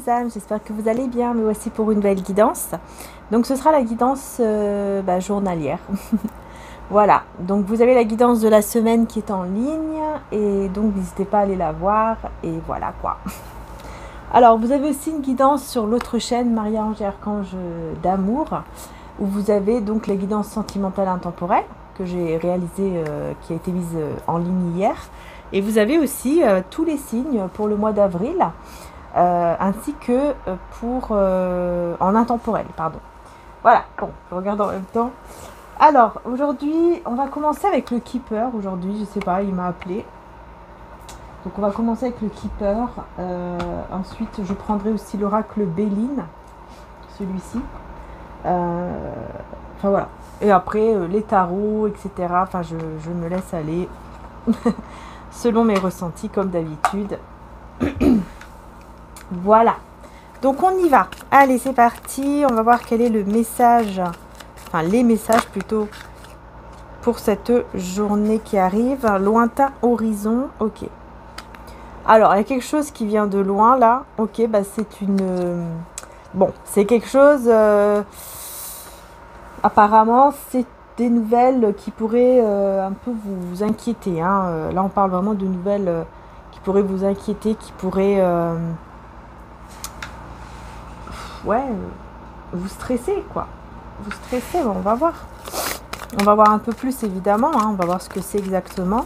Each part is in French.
les âmes, j'espère que vous allez bien. Me voici pour une nouvelle guidance. Donc ce sera la guidance journalière. Voilà, donc vous avez la guidance de la semaine qui est en ligne et donc n'hésitez pas à aller la voir et voilà quoi. Alors vous avez aussi une guidance sur l'autre chaîne Maria-Ange et Archange d'amour où vous avez donc la guidance sentimentale intemporelle que j'ai réalisée, qui a été mise en ligne hier. Et vous avez aussi tous les signes pour le mois d'avril, ainsi que pour en intemporel, pardon. Voilà, bon, je regarde en même temps. Alors, aujourd'hui, on va commencer avec le Keeper. Aujourd'hui, je sais pas, il m'a appelé. Donc, on va commencer avec le Keeper. Ensuite, je prendrai aussi l'oracle Béline, celui-ci. Enfin, voilà. Et après, les tarots, etc. Enfin, je me laisse aller selon mes ressentis, comme d'habitude. Voilà. Donc, on y va. Allez, c'est parti. On va voir quel est le message, enfin, les messages plutôt, pour cette journée qui arrive. Lointain horizon. Ok. Alors, il y a quelque chose qui vient de loin, là. Ok, bah, c'est une... Bon, c'est quelque chose... Apparemment, c'est des nouvelles qui pourraient un peu vous inquiéter. Hein. Là, on parle vraiment de nouvelles qui pourraient vous inquiéter, qui pourraient... vous stresser, quoi. Vous stresser, bon, on va voir. On va voir un peu plus, évidemment. Hein. On va voir ce que c'est exactement.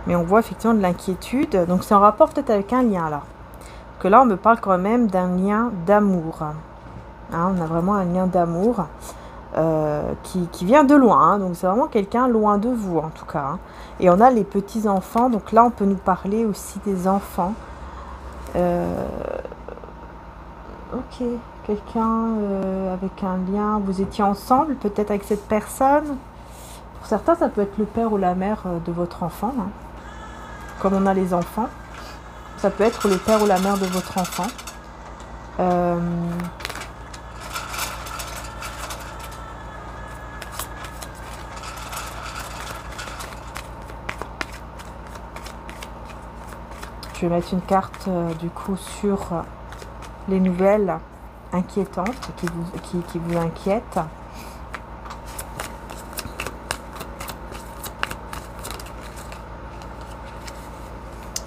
Mais on voit effectivement de l'inquiétude. Donc, c'est en rapport peut-être avec un lien, là. Que là, on me parle quand même d'un lien d'amour. Hein, on a vraiment un lien d'amour qui vient de loin. Hein, donc, c'est vraiment quelqu'un loin de vous, en tout cas. Hein. Et on a les petits-enfants. Donc là, on peut nous parler aussi des enfants. Ok, quelqu'un avec un lien. Vous étiez ensemble, peut-être avec cette personne. Pour certains, ça peut être le père ou la mère de votre enfant. Hein, comme on a les enfants. Ça peut être le père ou la mère de votre enfant. Je vais mettre une carte du coup sur les nouvelles inquiétantes qui vous inquiètent.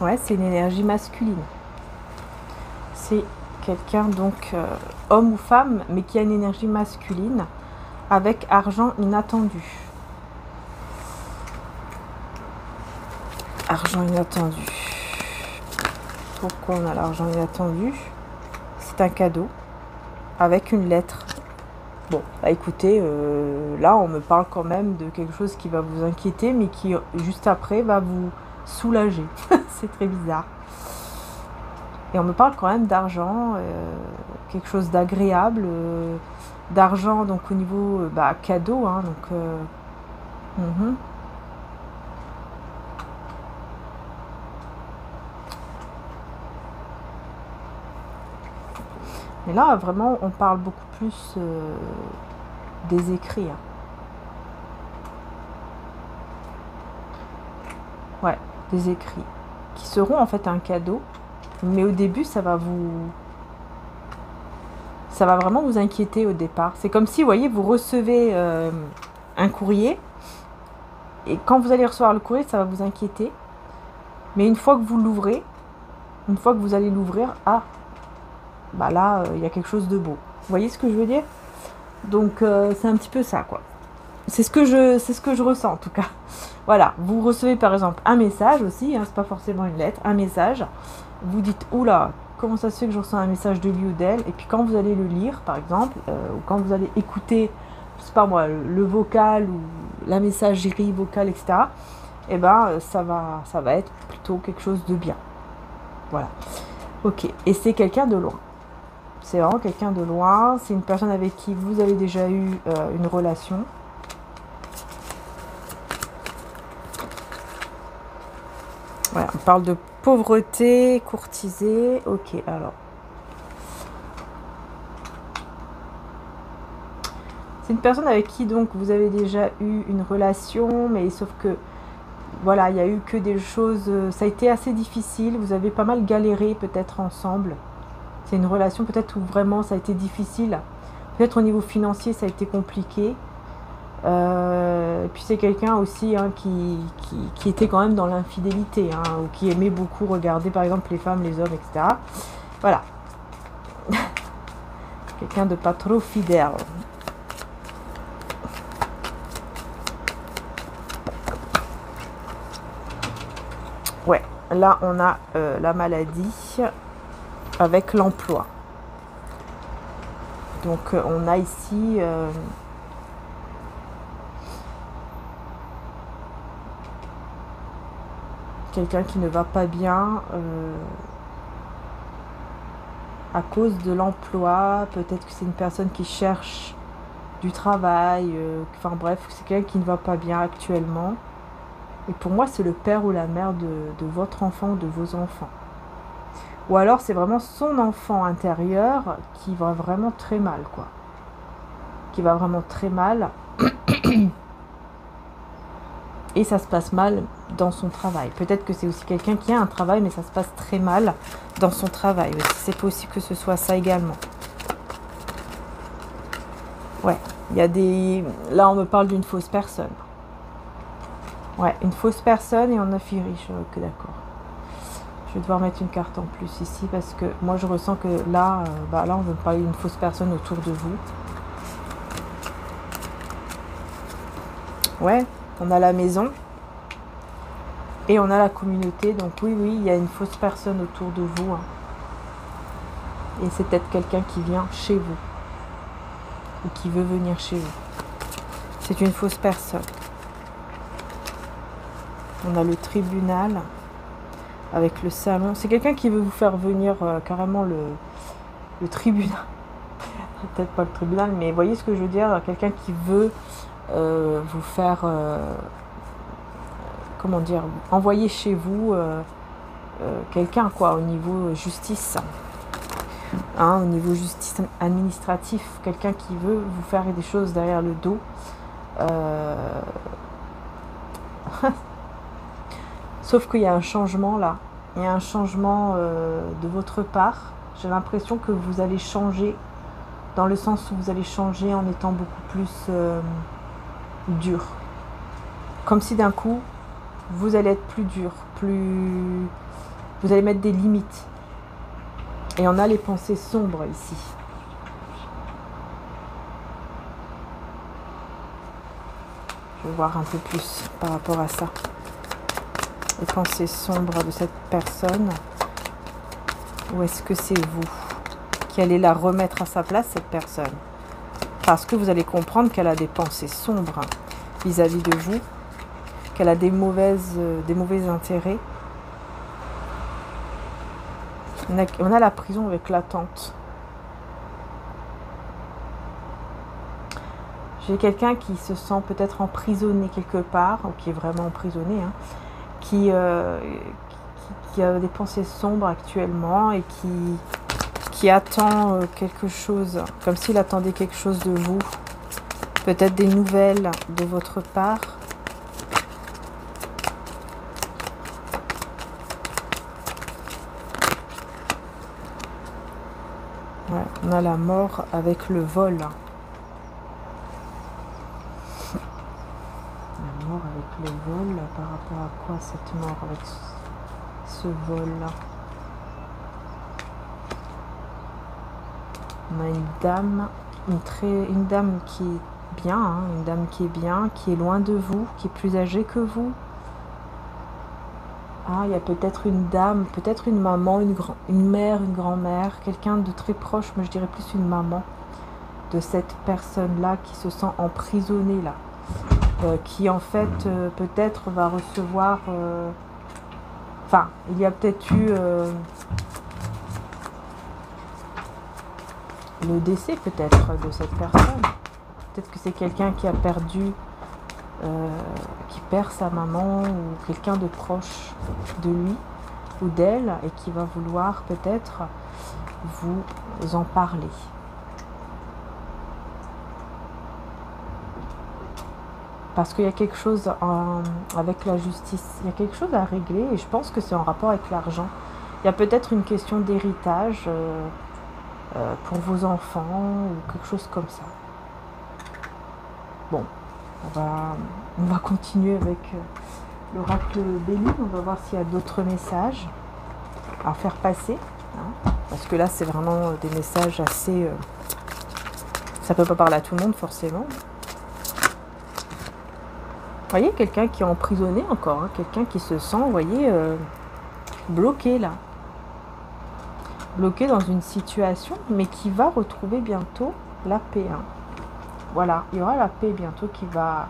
Ouais, c'est une énergie masculine. C'est quelqu'un donc homme ou femme, mais qui a une énergie masculine avec argent inattendu. Argent inattendu. Pourquoi on a l'argent inattendu? C'est un cadeau avec une lettre. Bon, bah écoutez, là on me parle quand même de quelque chose qui va vous inquiéter, mais qui juste après va vous soulager. C'est très bizarre. Et on me parle quand même d'argent, quelque chose d'agréable, d'argent donc au niveau cadeau, hein, donc Mais là vraiment on parle beaucoup plus des écrits. Hein. Ouais, des écrits qui seront en fait un cadeau. Mais au début, ça va vraiment vous inquiéter au départ. C'est comme si, vous voyez, vous recevez un courrier. Et quand vous allez recevoir le courrier, ça va vous inquiéter. Mais une fois que vous l'ouvrez, une fois que vous allez l'ouvrir, là, il y a quelque chose de beau. Vous voyez ce que je veux dire? Donc, c'est un petit peu ça, quoi. C'est ce que je ressens, en tout cas. Voilà, vous recevez par exemple un message aussi, hein, c'est pas forcément une lettre, un message. Vous dites, oula, comment ça se fait que je reçois un message de lui ou d'elle? Et puis quand vous allez le lire, par exemple, ou quand vous allez écouter, je sais pas moi, le vocal ou la messagerie vocale, etc., eh ben, ça va être plutôt quelque chose de bien. Voilà. Ok. Et c'est quelqu'un de loin. C'est vraiment quelqu'un de loin. C'est une personne avec qui vous avez déjà eu une relation. Voilà, on parle de pauvreté, courtisée. Ok, alors. C'est une personne avec qui donc vous avez déjà eu une relation, mais sauf que voilà, il n'y a eu que des choses, ça a été assez difficile, vous avez pas mal galéré peut-être ensemble. C'est une relation peut-être où vraiment ça a été difficile. Peut-être au niveau financier ça a été compliqué. Puis c'est quelqu'un aussi hein, qui était quand même dans l'infidélité, hein, ou qui aimait beaucoup regarder par exemple les femmes, les hommes, etc. Voilà. Quelqu'un de pas trop fidèle. Ouais, là on a la maladie avec l'emploi. Donc on a ici quelqu'un qui ne va pas bien à cause de l'emploi. Peut-être que c'est une personne qui cherche du travail. Enfin bref, c'est quelqu'un qui ne va pas bien actuellement. Et pour moi, c'est le père ou la mère de votre enfant ou de vos enfants. Ou alors, c'est vraiment son enfant intérieur qui va vraiment très mal, quoi. Qui va vraiment très mal. Et ça se passe mal dans son travail. Peut-être que c'est aussi quelqu'un qui a un travail, mais ça se passe très mal dans son travail. C'est possible que ce soit ça également. Ouais, il y a des... Là, on me parle d'une fausse personne. Ouais, une fausse personne et on a fini riche. Ok, d'accord. Je vais devoir mettre une carte en plus ici parce que moi, je ressens que là, là, on veut me parler d'une fausse personne autour de vous. Ouais, on a la maison et on a la communauté. Donc oui, il y a une fausse personne autour de vous. Hein. Et c'est peut-être quelqu'un qui vient chez vous ou qui veut venir chez vous. C'est une fausse personne. On a le tribunal avec le salon. C'est quelqu'un qui veut vous faire venir carrément le tribunal. Peut-être pas le tribunal, mais voyez ce que je veux dire. Quelqu'un qui veut vous faire... comment dire, envoyer chez vous quelqu'un quoi au niveau justice, hein, au niveau justice administratif, quelqu'un qui veut vous faire des choses derrière le dos. Sauf qu'il y a un changement là, il y a un changement de votre part. J'ai l'impression que vous allez changer, dans le sens où vous allez changer en étant beaucoup plus dur. Comme si d'un coup, vous allez être plus dur, plus... Vous allez mettre des limites. Et on a les pensées sombres ici. Je vais voir un peu plus par rapport à ça. Les pensées sombres de cette personne. Ou est-ce que c'est vous qui allez la remettre à sa place, cette personne? Parce que vous allez comprendre qu'elle a des pensées sombres vis-à-vis de vous. Qu'elle a des mauvais intérêts. On a la prison avec l'attente. J'ai quelqu'un qui se sent peut-être emprisonné quelque part, ou qui est vraiment emprisonné, hein, qui a des pensées sombres actuellement et qui attend quelque chose, comme s'il attendait quelque chose de vous. Peut-être des nouvelles de votre part. Ouais, on a la mort avec le vol. La mort avec le vol, par rapport à quoi cette mort avec ce vol-là? On a une dame, une dame qui est bien, hein, une dame qui est bien, qui est loin de vous, qui est plus âgée que vous. Ah, il y a peut-être une dame, peut-être une maman, une mère, une grand-mère, quelqu'un de très proche, mais je dirais plus une maman de cette personne-là qui se sent emprisonnée là. Qui en fait peut-être va recevoir... Enfin, il y a peut-être eu le décès peut-être de cette personne. Peut-être que c'est quelqu'un qui a perdu... qui perd sa maman ou quelqu'un de proche de lui ou d'elle et qui va vouloir peut-être vous en parler. parce qu'il y a quelque chose avec la justice. Il y a quelque chose à régler et je pense que c'est en rapport avec l'argent. Il y a peut-être une question d'héritage pour vos enfants ou quelque chose comme ça. Bon, on va continuer avec l'oracle Béline. On va voir s'il y a d'autres messages à faire passer. Hein, parce que là, c'est vraiment des messages assez... ça peut pas parler à tout le monde, forcément. Vous voyez, quelqu'un qui est emprisonné encore. Hein, quelqu'un qui se sent, vous voyez, bloqué là. Bloqué dans une situation, mais qui va retrouver bientôt la paix. Hein. Voilà, il y aura la paix bientôt qui va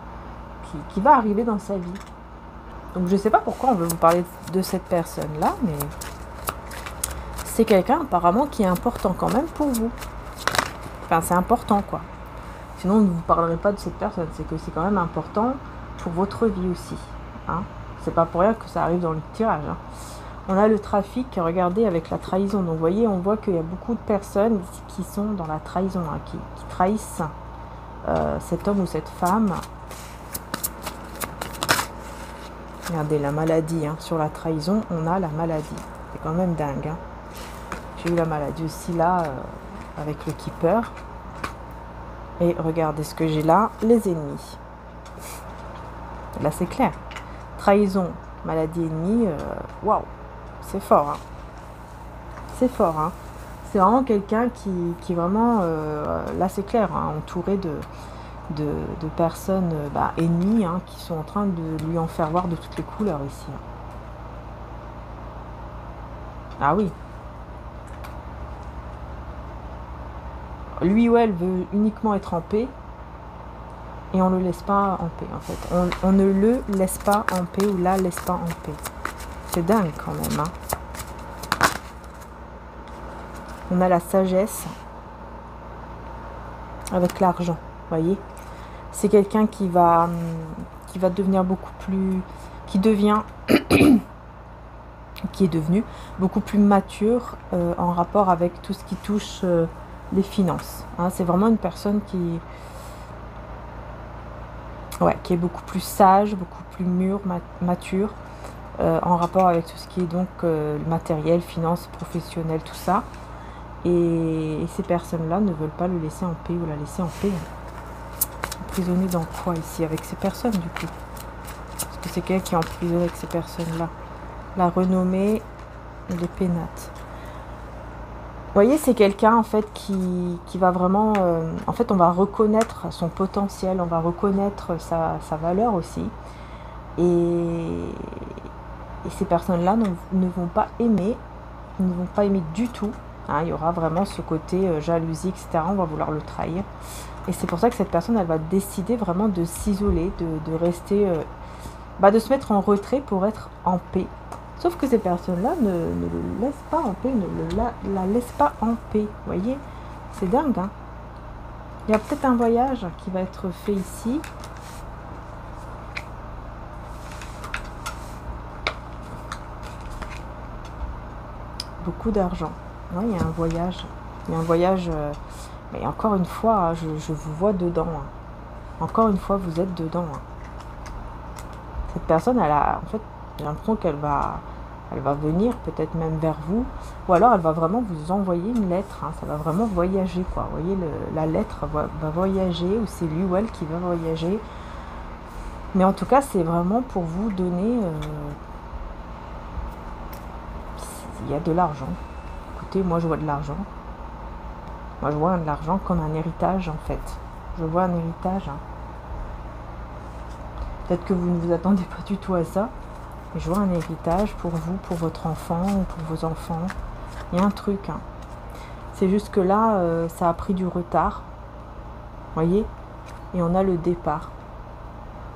arriver dans sa vie. Donc je ne sais pas pourquoi on veut vous parler de cette personne-là, mais c'est quelqu'un apparemment qui est important quand même pour vous. Enfin, c'est important quoi. Sinon, on ne vous parlerait pas de cette personne. C'est que c'est quand même important pour votre vie aussi. Hein. C'est pas pour rien que ça arrive dans le tirage. Hein. On a le trafic, regardez, avec la trahison. Donc vous voyez, on voit qu'il y a beaucoup de personnes qui sont dans la trahison, hein, qui trahissent cet homme ou cette femme. Regardez la maladie, hein. Sur la trahison, on a la maladie. C'est quand même dingue. Hein. J'ai eu la maladie aussi là, avec le keeper. Et regardez ce que j'ai là, les ennemis. Là c'est clair. Trahison, maladie ennemie, waouh, c'est fort. Hein. C'est fort. Hein. C'est vraiment quelqu'un qui vraiment, là c'est clair, hein, entouré de personnes ennemies, hein, qui sont en train de lui en faire voir de toutes les couleurs ici. Hein. Ah oui. Lui ou elle veut uniquement être en paix et on ne le laisse pas en paix en fait. On ne le laisse pas en paix ou la laisse pas en paix. C'est dingue quand même. Hein. On a la sagesse avec l'argent, voyez. C'est quelqu'un qui va devenir beaucoup plus... qui est devenu beaucoup plus mature en rapport avec tout ce qui touche les finances. Hein. C'est vraiment une personne qui est beaucoup plus sage, beaucoup plus mûre, mature, en rapport avec tout ce qui est donc matériel, finances, professionnel, tout ça. Et ces personnes-là ne veulent pas le laisser en paix ou la laisser en paix. Emprisonné dans quoi ici avec ces personnes du coup? Parce que c'est quelqu'un qui est emprisonné avec ces personnes-là. La renommée, les pénates. Vous voyez, c'est quelqu'un en fait qui va vraiment... en fait, on va reconnaître son potentiel, on va reconnaître sa valeur aussi. Et ces personnes-là ne vont pas aimer, ne vont pas aimer du tout. Hein, il y aura vraiment ce côté jalousie, etc. On va vouloir le trahir. Et c'est pour ça que cette personne, elle va décider vraiment de s'isoler, de rester... de se mettre en retrait pour être en paix. Sauf que ces personnes-là ne le laissent pas en paix, ne la laissent pas en paix. Vous voyez, c'est dingue. Hein. Il y a peut-être un voyage qui va être fait ici. Beaucoup d'argent. Ouais, il y a un voyage. Il y a un voyage. Mais encore une fois, je vous vois dedans. Hein. Encore une fois, vous êtes dedans. Hein. Cette personne, elle a, en fait, j'ai l'impression qu'elle va venir peut-être même vers vous, ou alors elle va vraiment vous envoyer une lettre. Hein. Ça va vraiment voyager, quoi. Vous voyez, la lettre va voyager, ou c'est lui ou elle qui va voyager. Mais en tout cas, c'est vraiment pour vous donner... il y a de l'argent. Écoutez, moi je vois de l'argent. Moi je vois de l'argent comme un héritage en fait. Je vois un héritage. Hein. Peut-être que vous ne vous attendez pas du tout à ça. Mais je vois un héritage pour vous, pour votre enfant ou pour vos enfants. Il y a un truc. Hein. C'est juste que là, ça a pris du retard. Vous voyez? Et on a le départ.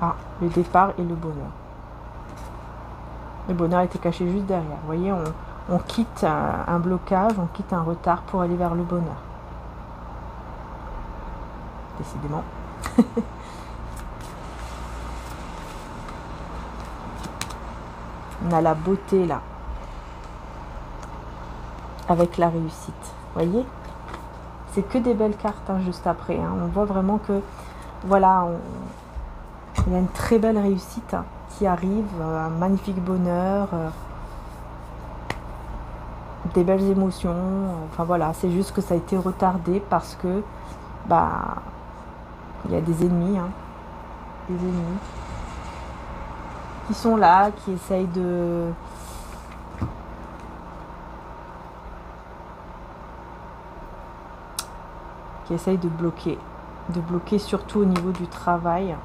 Ah, le départ et le bonheur. Le bonheur était caché juste derrière. Vous voyez, on quitte un blocage, on quitte un retard pour aller vers le bonheur. Décidément. On a la beauté là. Avec la réussite. Vous voyez? C'est que des belles cartes hein, juste après. Hein. On voit vraiment que, voilà, Il y a une très belle réussite qui arrive, un magnifique bonheur, des belles émotions. Enfin voilà, c'est juste que ça a été retardé parce que bah il y a des ennemis, hein, des ennemis qui sont là, qui essayent de bloquer surtout au niveau du travail.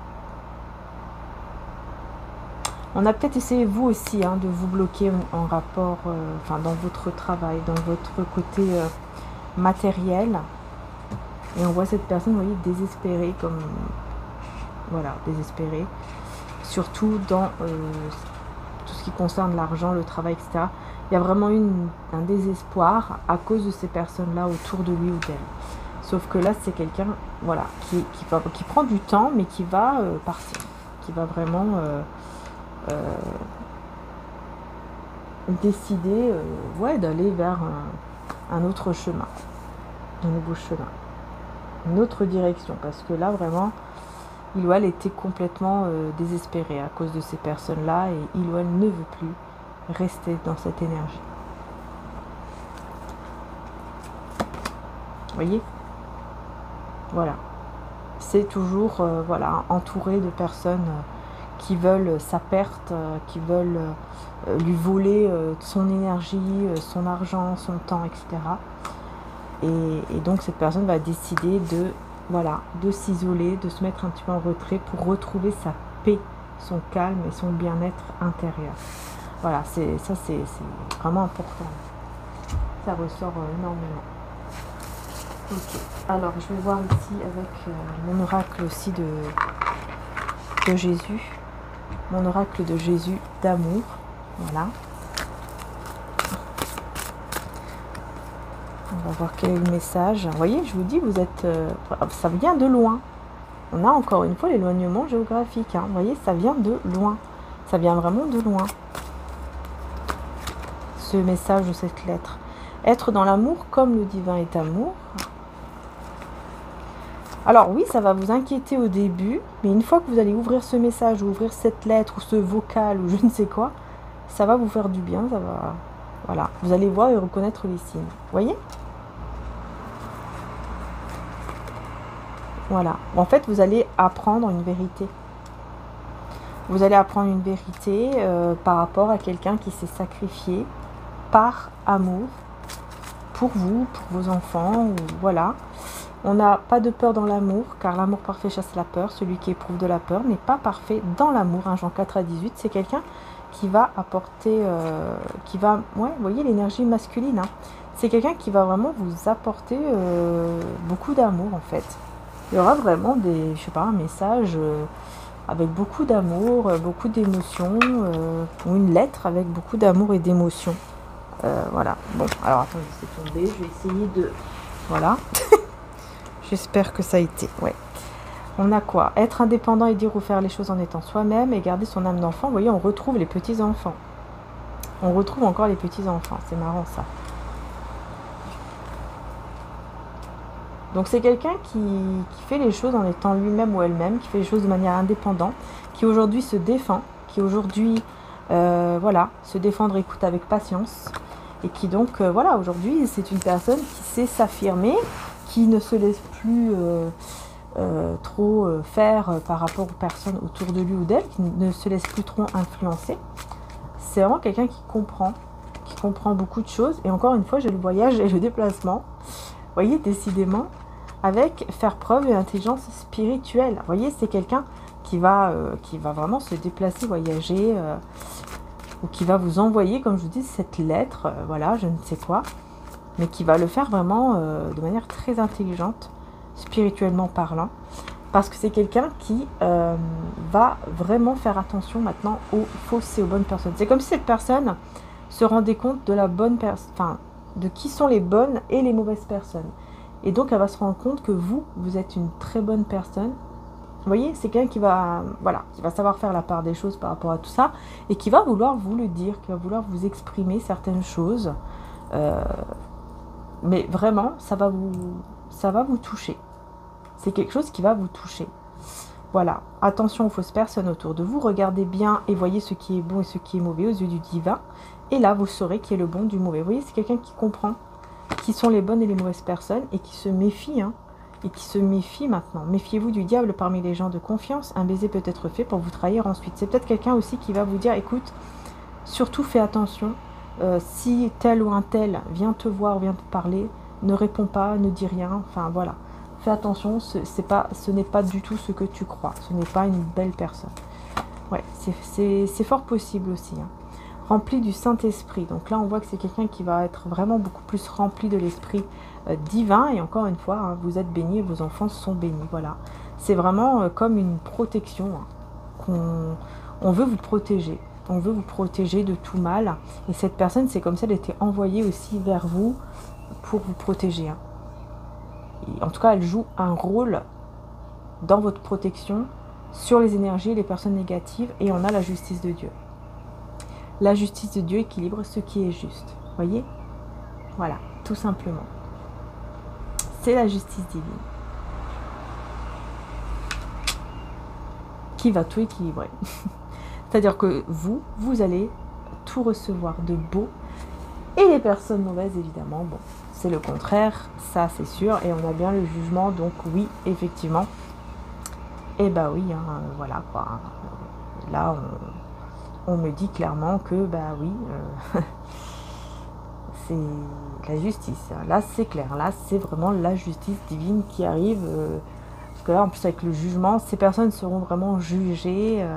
On a peut-être essayé vous aussi de vous bloquer en rapport, enfin dans votre travail, dans votre côté matériel. Et on voit cette personne, vous voyez, désespérée, comme voilà, désespérée, surtout dans tout ce qui concerne l'argent, le travail, etc. Il y a vraiment un désespoir à cause de ces personnes-là autour de lui ou d'elle. Sauf que là, c'est quelqu'un, voilà, qui prend du temps, mais qui va partir, qui va vraiment décider d'aller vers un autre chemin, un nouveau chemin, une autre direction, parce que là, vraiment, il ou elle était complètement désespéré à cause de ces personnes-là, et il ou elle ne veut plus rester dans cette énergie. Vous voyez ? Voilà. C'est toujours voilà, entouré de personnes qui veulent sa perte, qui veulent lui voler son énergie, son argent, son temps, etc. Et donc cette personne va décider de s'isoler, de se mettre un petit peu en retrait pour retrouver sa paix, son calme et son bien-être intérieur. Voilà, c'est vraiment important. Ça ressort énormément. Ok, alors je vais voir ici avec mon oracle aussi de Jésus. Mon oracle de Jésus d'amour. Voilà. On va voir quel est le message. Vous voyez, je vous dis, vous êtes... ça vient de loin. On a encore une fois l'éloignement géographique. Vous voyez, ça vient de loin. Ça vient vraiment de loin. Ce message de cette lettre. Être dans l'amour comme le divin est amour. Alors oui, ça va vous inquiéter au début, mais une fois que vous allez ouvrir ce message, ou ouvrir cette lettre, ou ce vocal, ou je ne sais quoi, ça va vous faire du bien, ça va... Voilà, vous allez voir et reconnaître les signes. Vous voyez ? Voilà. En fait, vous allez apprendre une vérité. Vous allez apprendre une vérité par rapport à quelqu'un qui s'est sacrifié par amour pour vous, pour vos enfants, ou voilà. On n'a pas de peur dans l'amour, car l'amour parfait chasse la peur. Celui qui éprouve de la peur n'est pas parfait dans l'amour. Jean 4:18, c'est quelqu'un qui va apporter, vous voyez l'énergie masculine. C'est quelqu'un qui va vraiment vous apporter beaucoup d'amour en fait. Il y aura vraiment un message avec beaucoup d'amour, beaucoup d'émotions, ou une lettre avec beaucoup d'amour et d'émotions. Voilà. Bon, alors attendez, c'est tombé. Je vais essayer de... Voilà. J'espère que ça a été. Ouais. On a quoi? Être indépendant et dire ou faire les choses en étant soi-même et garder son âme d'enfant. Vous voyez, on retrouve les petits-enfants. On retrouve encore les petits-enfants. C'est marrant ça. Donc c'est quelqu'un qui fait les choses en étant lui-même ou elle-même, qui fait les choses de manière indépendante, qui aujourd'hui se défend, qui aujourd'hui se défendre écoute avec patience, et qui donc aujourd'hui c'est une personne qui sait s'affirmer, qui ne se laisse plus trop faire par rapport aux personnes autour de lui ou d'elle, qui ne se laisse plus trop influencer. C'est vraiment quelqu'un qui comprend beaucoup de choses, et encore une fois j'ai le voyage et le déplacement. Vous voyez, décidément, avec faire preuve d'une intelligence spirituelle. Vous voyez, c'est quelqu'un qui va vraiment se déplacer, voyager, ou qui va vous envoyer, comme je vous dis, cette lettre, je ne sais quoi, mais qui va le faire vraiment de manière très intelligente, spirituellement parlant, parce que c'est quelqu'un qui va vraiment faire attention maintenant aux fausses et aux bonnes personnes. C'est comme si cette personne se rendait compte de la bonne personne, de qui sont les bonnes et les mauvaises personnes. Et donc, elle va se rendre compte que vous êtes une très bonne personne. Vous voyez, c'est quelqu'un qui va savoir faire la part des choses par rapport à tout ça, et qui va vouloir vous le dire, qui va vouloir vous exprimer certaines choses. Mais vraiment, ça va vous toucher. C'est quelque chose qui va vous toucher. Voilà, attention aux fausses personnes autour de vous, regardez bien et voyez ce qui est bon et ce qui est mauvais aux yeux du divin. Et là, vous saurez qui est le bon du mauvais. Vous voyez, c'est quelqu'un qui comprend qui sont les bonnes et les mauvaises personnes et qui se méfie, hein, et qui se méfie maintenant. Méfiez-vous du diable parmi les gens de confiance. Un baiser peut être fait pour vous trahir ensuite. C'est peut-être quelqu'un aussi qui va vous dire, écoute, surtout fais attention, si tel ou un tel vient te voir, vient te parler, ne réponds pas, ne dis rien, enfin voilà. Fais attention, ce n'est pas du tout ce que tu crois. Ce n'est pas une belle personne. Ouais, c'est fort possible aussi. Hein. Rempli du Saint-Esprit. Donc là, on voit que c'est quelqu'un qui va être vraiment beaucoup plus rempli de l'Esprit divin. Et encore une fois, hein, vous êtes bénis, vos enfants sont bénis. Voilà. C'est vraiment comme une protection. Hein, on veut vous protéger. On veut vous protéger de tout mal. Et cette personne, c'est comme si elle était envoyée aussi vers vous pour vous protéger. Hein. En tout cas, elle joue un rôle dans votre protection sur les énergies et les personnes négatives. Et on a la justice de Dieu. La justice de Dieu équilibre ce qui est juste. Voyez? Voilà, tout simplement. C'est la justice divine qui va tout équilibrer. C'est-à-dire que vous allez tout recevoir de beau. Et les personnes mauvaises, évidemment, bon, c'est le contraire, ça c'est sûr. Et on a bien le jugement, donc oui, effectivement. Et bah oui, hein, voilà quoi. Là, on me dit clairement que, bah oui, c'est la justice. Là, c'est clair. Là, c'est vraiment la justice divine qui arrive. Parce que là, en plus, avec le jugement, ces personnes seront vraiment jugées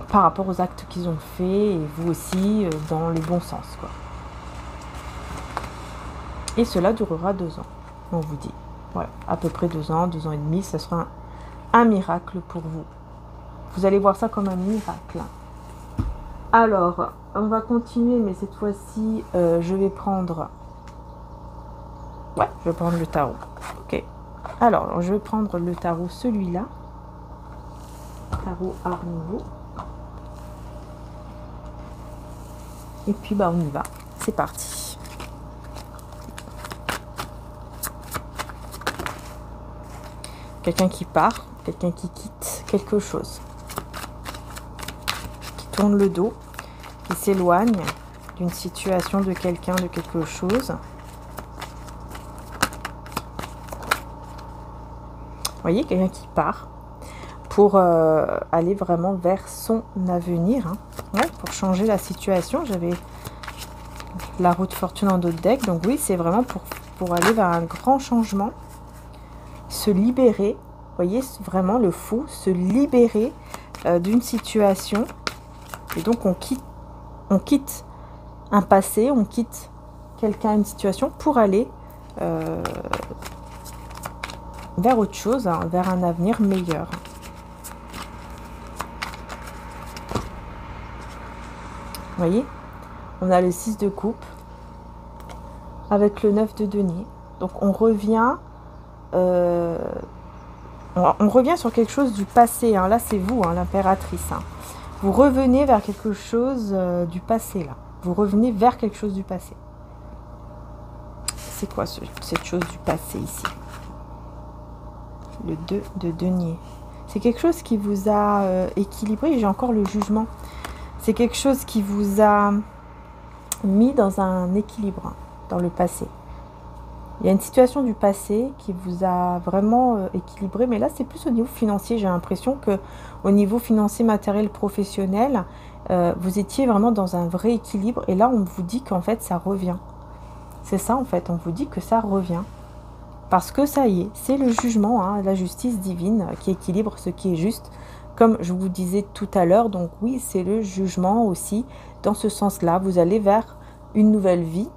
par rapport aux actes qu'ils ont faits. Et vous aussi, dans le bon sens, quoi. Et cela durera 2 ans, on vous dit. Voilà, à peu près 2 ans, 2 ans et demi, ça sera un miracle pour vous. Vous allez voir ça comme un miracle. Alors, on va continuer, mais cette fois-ci, je vais prendre... Ouais, je vais prendre le tarot. Ok. Alors, je vais prendre le tarot, celui-là. Tarot Art Nouveau. Et puis, bah, on y va. C'est parti. Quelqu'un qui part, quelqu'un qui quitte quelque chose. Tourne le dos, qui s'éloigne d'une situation, de quelqu'un, de quelque chose. Vous voyez, quelqu'un qui part pour aller vraiment vers son avenir. Hein. Ouais, pour changer la situation. J'avais la roue de fortune en d'autres decks. Donc oui, c'est vraiment pour aller vers un grand changement. Se libérer. Vous voyez, vraiment le fou. Se libérer d'une situation. Et donc, on quitte un passé, on quitte quelqu'un, une situation, pour aller vers autre chose, hein, vers un avenir meilleur. Vous voyez? On a le 6 de coupe avec le 9 de denier. Donc, on revient sur quelque chose du passé. Hein. Là, c'est vous, hein, l'impératrice. Hein. Vous revenez vers quelque chose du passé, là. Vous revenez vers quelque chose du passé. C'est quoi cette chose du passé, ici? Le 2 de denier. C'est quelque chose qui vous a équilibré. J'ai encore le jugement. C'est quelque chose qui vous a mis dans un équilibre, hein, dans le passé. Il y a une situation du passé qui vous a vraiment équilibré, mais là c'est plus au niveau financier. J'ai l'impression que au niveau financier, matériel, professionnel, vous étiez vraiment dans un vrai équilibre. Et là on vous dit qu'en fait ça revient. C'est ça en fait, on vous dit que ça revient. Parce que ça y est, c'est le jugement, hein, la justice divine qui équilibre ce qui est juste. Comme je vous disais tout à l'heure, donc oui, c'est le jugement aussi. Dans ce sens-là, vous allez vers une nouvelle vie.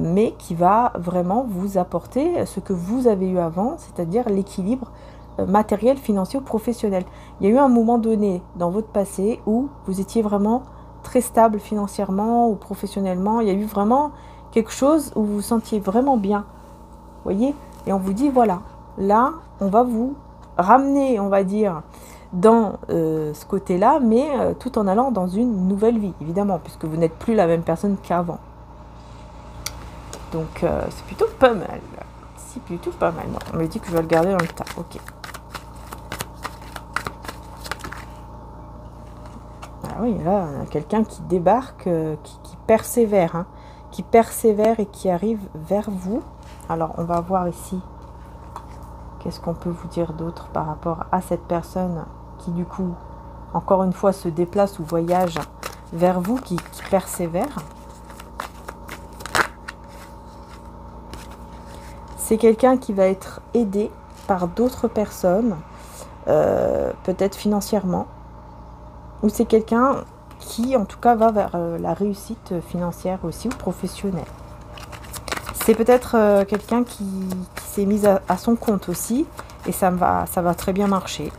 Mais qui va vraiment vous apporter ce que vous avez eu avant, c'est-à-dire l'équilibre matériel, financier ou professionnel. Il y a eu un moment donné dans votre passé où vous étiez vraiment très stable financièrement ou professionnellement. Il y a eu vraiment quelque chose où vous vous sentiez vraiment bien. Vous voyez? Et on vous dit, voilà, là, on va vous ramener, on va dire, dans ce côté-là, mais tout en allant dans une nouvelle vie, évidemment, puisque vous n'êtes plus la même personne qu'avant. Donc, c'est plutôt pas mal. c'est plutôt pas mal. Non, on me dit que je vais le garder dans le tas. Ok. Ah oui, là, on a quelqu'un qui débarque, qui persévère, hein, qui persévère et qui arrive vers vous. Alors, on va voir ici, qu'est-ce qu'on peut vous dire d'autre par rapport à cette personne qui, du coup, encore une fois, se déplace ou voyage vers vous, qui persévère. C'est quelqu'un qui va être aidé par d'autres personnes, peut-être financièrement. Ou c'est quelqu'un qui, en tout cas, va vers la réussite financière aussi, ou professionnelle. C'est peut-être quelqu'un qui s'est mis à son compte aussi, et ça va très bien marcher.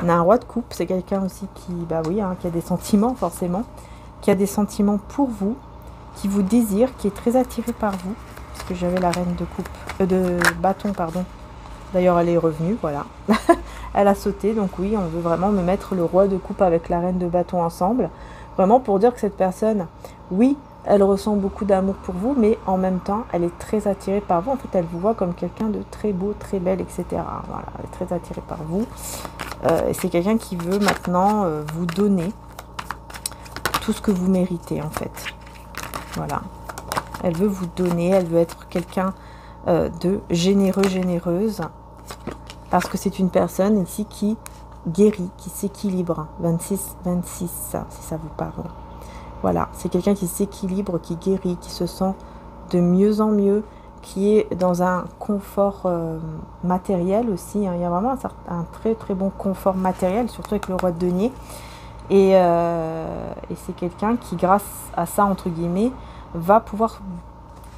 On a un roi de coupe, c'est quelqu'un aussi qui, bah oui, hein, qui a des sentiments forcément, qui a des sentiments pour vous, qui vous désire, qui est très attiré par vous, parce que j'avais la reine de coupe, de bâton, pardon. D'ailleurs, elle est revenue, voilà. Elle a sauté, donc oui, on veut vraiment me mettre le roi de coupe avec la reine de bâton ensemble. Vraiment pour dire que cette personne, oui, elle ressent beaucoup d'amour pour vous, mais en même temps, elle est très attirée par vous. En fait, elle vous voit comme quelqu'un de très beau, très belle, etc. Voilà, elle est très attirée par vous. Et c'est quelqu'un qui veut maintenant vous donner tout ce que vous méritez, en fait. Voilà. Elle veut vous donner, elle veut être quelqu'un de généreux, généreuse. Parce que c'est une personne ici qui guérit, qui s'équilibre. 26, 26, si ça vous parle. Voilà, c'est quelqu'un qui s'équilibre, qui guérit, qui se sent de mieux en mieux, qui est dans un confort matériel aussi. Hein. Il y a vraiment un très très bon confort matériel, surtout avec le roi de denier. Et c'est quelqu'un qui, grâce à ça, entre guillemets, va pouvoir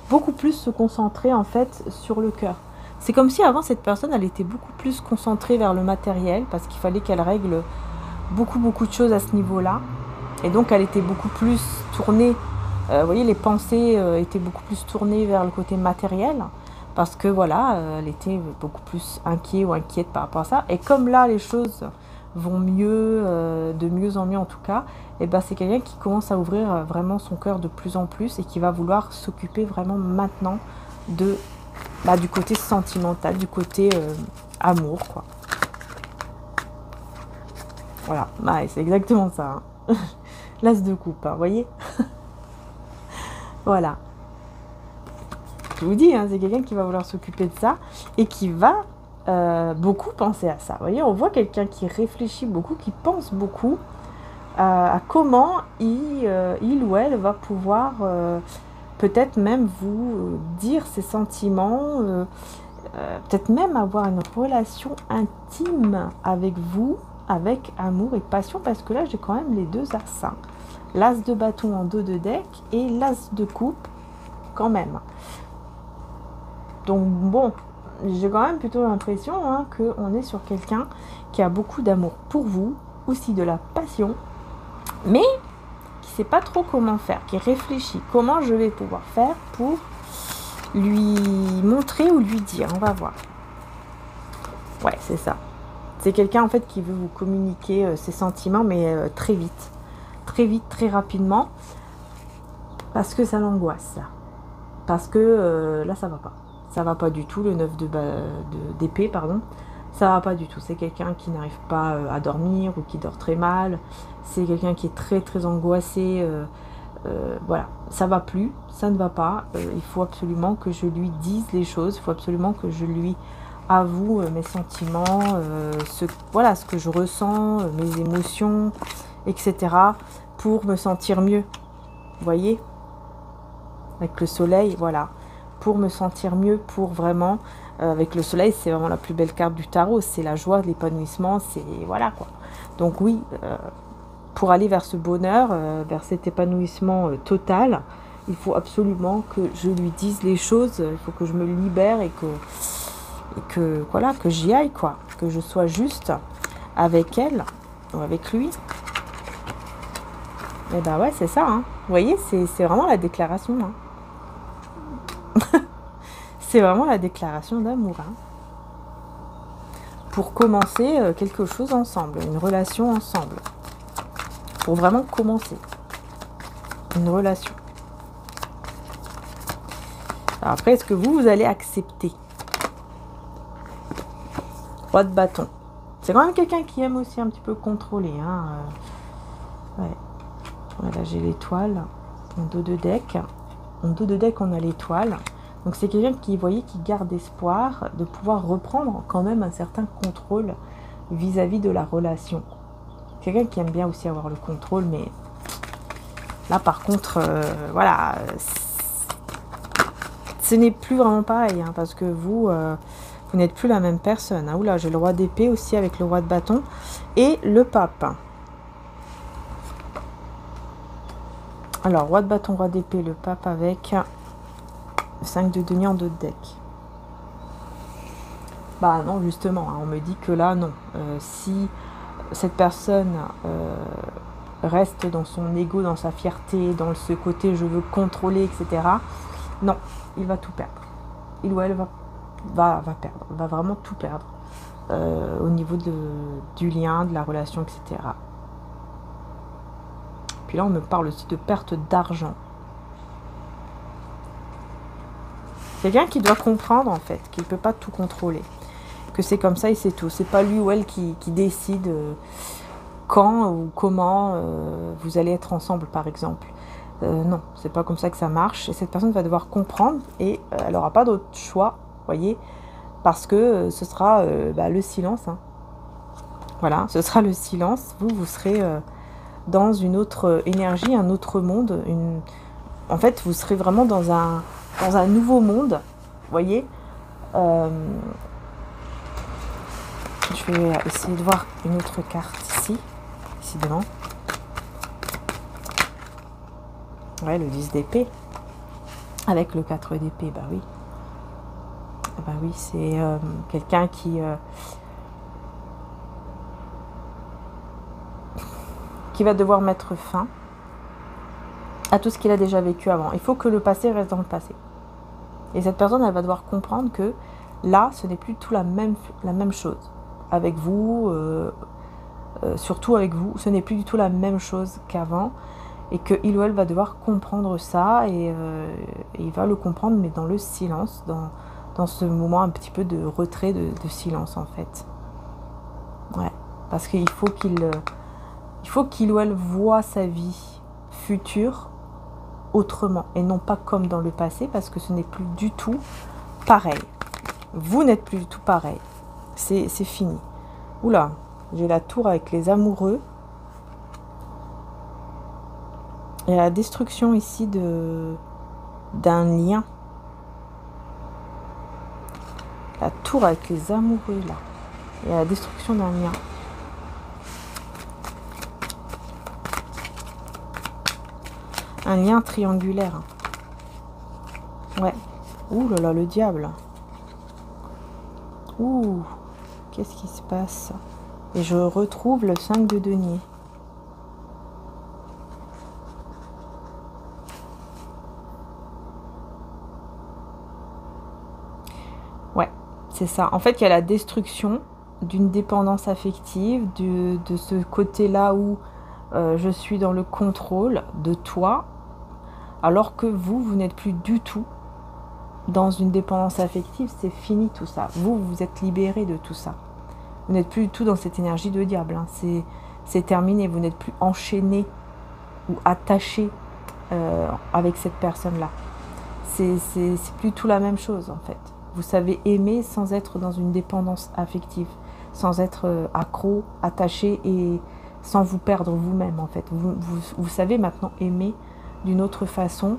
beaucoup plus se concentrer en fait sur le cœur. C'est comme si avant cette personne, elle était beaucoup plus concentrée vers le matériel parce qu'il fallait qu'elle règle beaucoup de choses à ce niveau-là. Et donc elle était beaucoup plus tournée, vous voyez, les pensées étaient beaucoup plus tournées vers le côté matériel parce que voilà, elle était beaucoup plus inquiète par rapport à ça. Et comme là, les choses vont mieux, de mieux en mieux en tout cas, et ben c'est quelqu'un qui commence à ouvrir vraiment son cœur de plus en plus et qui va vouloir s'occuper vraiment maintenant de... du côté sentimental, du côté amour, quoi. Voilà, c'est exactement ça. Hein. L'as de coupe, hein, vous voyez. Voilà. Je vous dis, hein, c'est quelqu'un qui va vouloir s'occuper de ça et qui va beaucoup penser à ça. Vous voyez, on voit quelqu'un qui réfléchit beaucoup, qui pense beaucoup à comment il ou elle va pouvoir... peut-être même vous dire ses sentiments, peut-être même avoir une relation intime avec vous, avec amour et passion, parce que là j'ai quand même les deux as, hein. L'as de bâton en dos de deck et l'as de coupe quand même. Donc bon, j'ai quand même plutôt l'impression hein, qu'on est sur quelqu'un qui a beaucoup d'amour pour vous, aussi de la passion, mais qui sait pas trop comment faire, qui réfléchit comment je vais pouvoir faire pour lui montrer ou lui dire. On va voir. Ouais, c'est ça. C'est quelqu'un en fait qui veut vous communiquer ses sentiments, mais très vite, très rapidement, parce que ça l'angoisse. Parce que là, ça va pas. Ça va pas du tout. Le 9 d'épée, pardon. Ça va pas du tout. C'est quelqu'un qui n'arrive pas à dormir ou qui dort très mal. C'est quelqu'un qui est très angoissé. Voilà, ça va plus, ça ne va pas. Il faut absolument que je lui dise les choses. Il faut absolument que je lui avoue mes sentiments, ce que je ressens, mes émotions, etc. pour me sentir mieux. Vous voyez ? Avec le soleil, voilà. Pour me sentir mieux, pour vraiment... avec le soleil, c'est vraiment la plus belle carte du tarot. C'est la joie, l'épanouissement, c'est... Voilà, quoi. Donc oui, pour aller vers ce bonheur, vers cet épanouissement total, il faut absolument que je lui dise les choses. Il faut que je me libère et que voilà, que j'y aille, quoi. Que je sois juste avec elle ou avec lui. Et ben ouais, c'est ça, hein. Vous voyez, c'est vraiment la déclaration, hein. C'est vraiment la déclaration d'amour, hein. Pour commencer quelque chose ensemble, une relation ensemble. Pour vraiment commencer une relation. Alors après, est-ce que vous allez accepter? Roi de bâton. C'est quand même quelqu'un qui aime aussi un petit peu contrôler. Hein. Ouais. Voilà, j'ai l'étoile. En dos de deck. En dos de deck, on a l'étoile. Donc c'est quelqu'un qui, vous voyez, qui garde espoir de pouvoir reprendre quand même un certain contrôle vis-à-vis de la relation. Quelqu'un qui aime bien aussi avoir le contrôle, mais là par contre, voilà, ce n'est plus vraiment pareil, hein, parce que vous n'êtes plus la même personne. Hein. Oula, j'ai le roi d'épée aussi avec le roi de bâton et le pape. Alors, roi de bâton, roi d'épée, le pape avec 5 de denier en deux de deck. Bah non, justement, hein, on me dit que là, non. Si cette personne reste dans son ego, dans sa fierté, dans ce côté je veux contrôler, etc. Non, il va tout perdre. Il ou elle va perdre, va vraiment tout perdre au niveau du lien, de la relation, etc. Puis là, on me parle aussi de perte d'argent. Quelqu'un qui doit comprendre, en fait, qu'il ne peut pas tout contrôler. Que c'est comme ça et c'est tout. C'est pas lui ou elle qui décide quand ou comment vous allez être ensemble, par exemple. Non, c'est pas comme ça que ça marche. Et cette personne va devoir comprendre et elle n'aura pas d'autre choix, voyez, parce que ce sera le silence. Hein. Voilà, ce sera le silence. Vous serez dans une autre énergie, un autre monde. En fait, vous serez vraiment dans un nouveau monde, voyez. Je vais essayer de voir une autre carte ici, décidément. Ouais, le 10 d'épée. Avec le 4 d'épée, bah oui. Bah oui, c'est quelqu'un qui va devoir mettre fin à tout ce qu'il a déjà vécu avant. Il faut que le passé reste dans le passé. Et cette personne, elle va devoir comprendre que là, ce n'est plus tout la même chose. Avec vous, surtout avec vous, ce n'est plus du tout la même chose qu'avant. Et qu'il ou elle va devoir comprendre ça. Et il va le comprendre, mais dans le silence, dans ce moment un petit peu de retrait, de silence, en fait. Ouais, parce qu'il faut qu'il ou elle voit sa vie future autrement et non pas comme dans le passé, parce que ce n'est plus du tout pareil. Vous n'êtes plus du tout pareil. C'est fini. Oula, j'ai la tour avec les amoureux. Il y a la destruction ici d'un lien. La tour avec les amoureux, là. Il y a la destruction d'un lien. Un lien triangulaire. Ouais. Ouh là là, le diable. Ouh. Qu'est-ce qui se passe? Et je retrouve le 5 de denier. Ouais, c'est ça. En fait, il y a la destruction d'une dépendance affective, de ce côté-là où je suis dans le contrôle de toi, alors que vous n'êtes plus du tout dans une dépendance affective. C'est fini tout ça. Vous êtes libéré de tout ça. Vous n'êtes plus du tout dans cette énergie de diable. Hein. C'est terminé. Vous n'êtes plus enchaîné ou attaché avec cette personne-là. C'est plus tout la même chose, en fait. Vous savez aimer sans être dans une dépendance affective, sans être accro, attaché et sans vous perdre vous-même, en fait. Vous savez maintenant aimer d'une autre façon.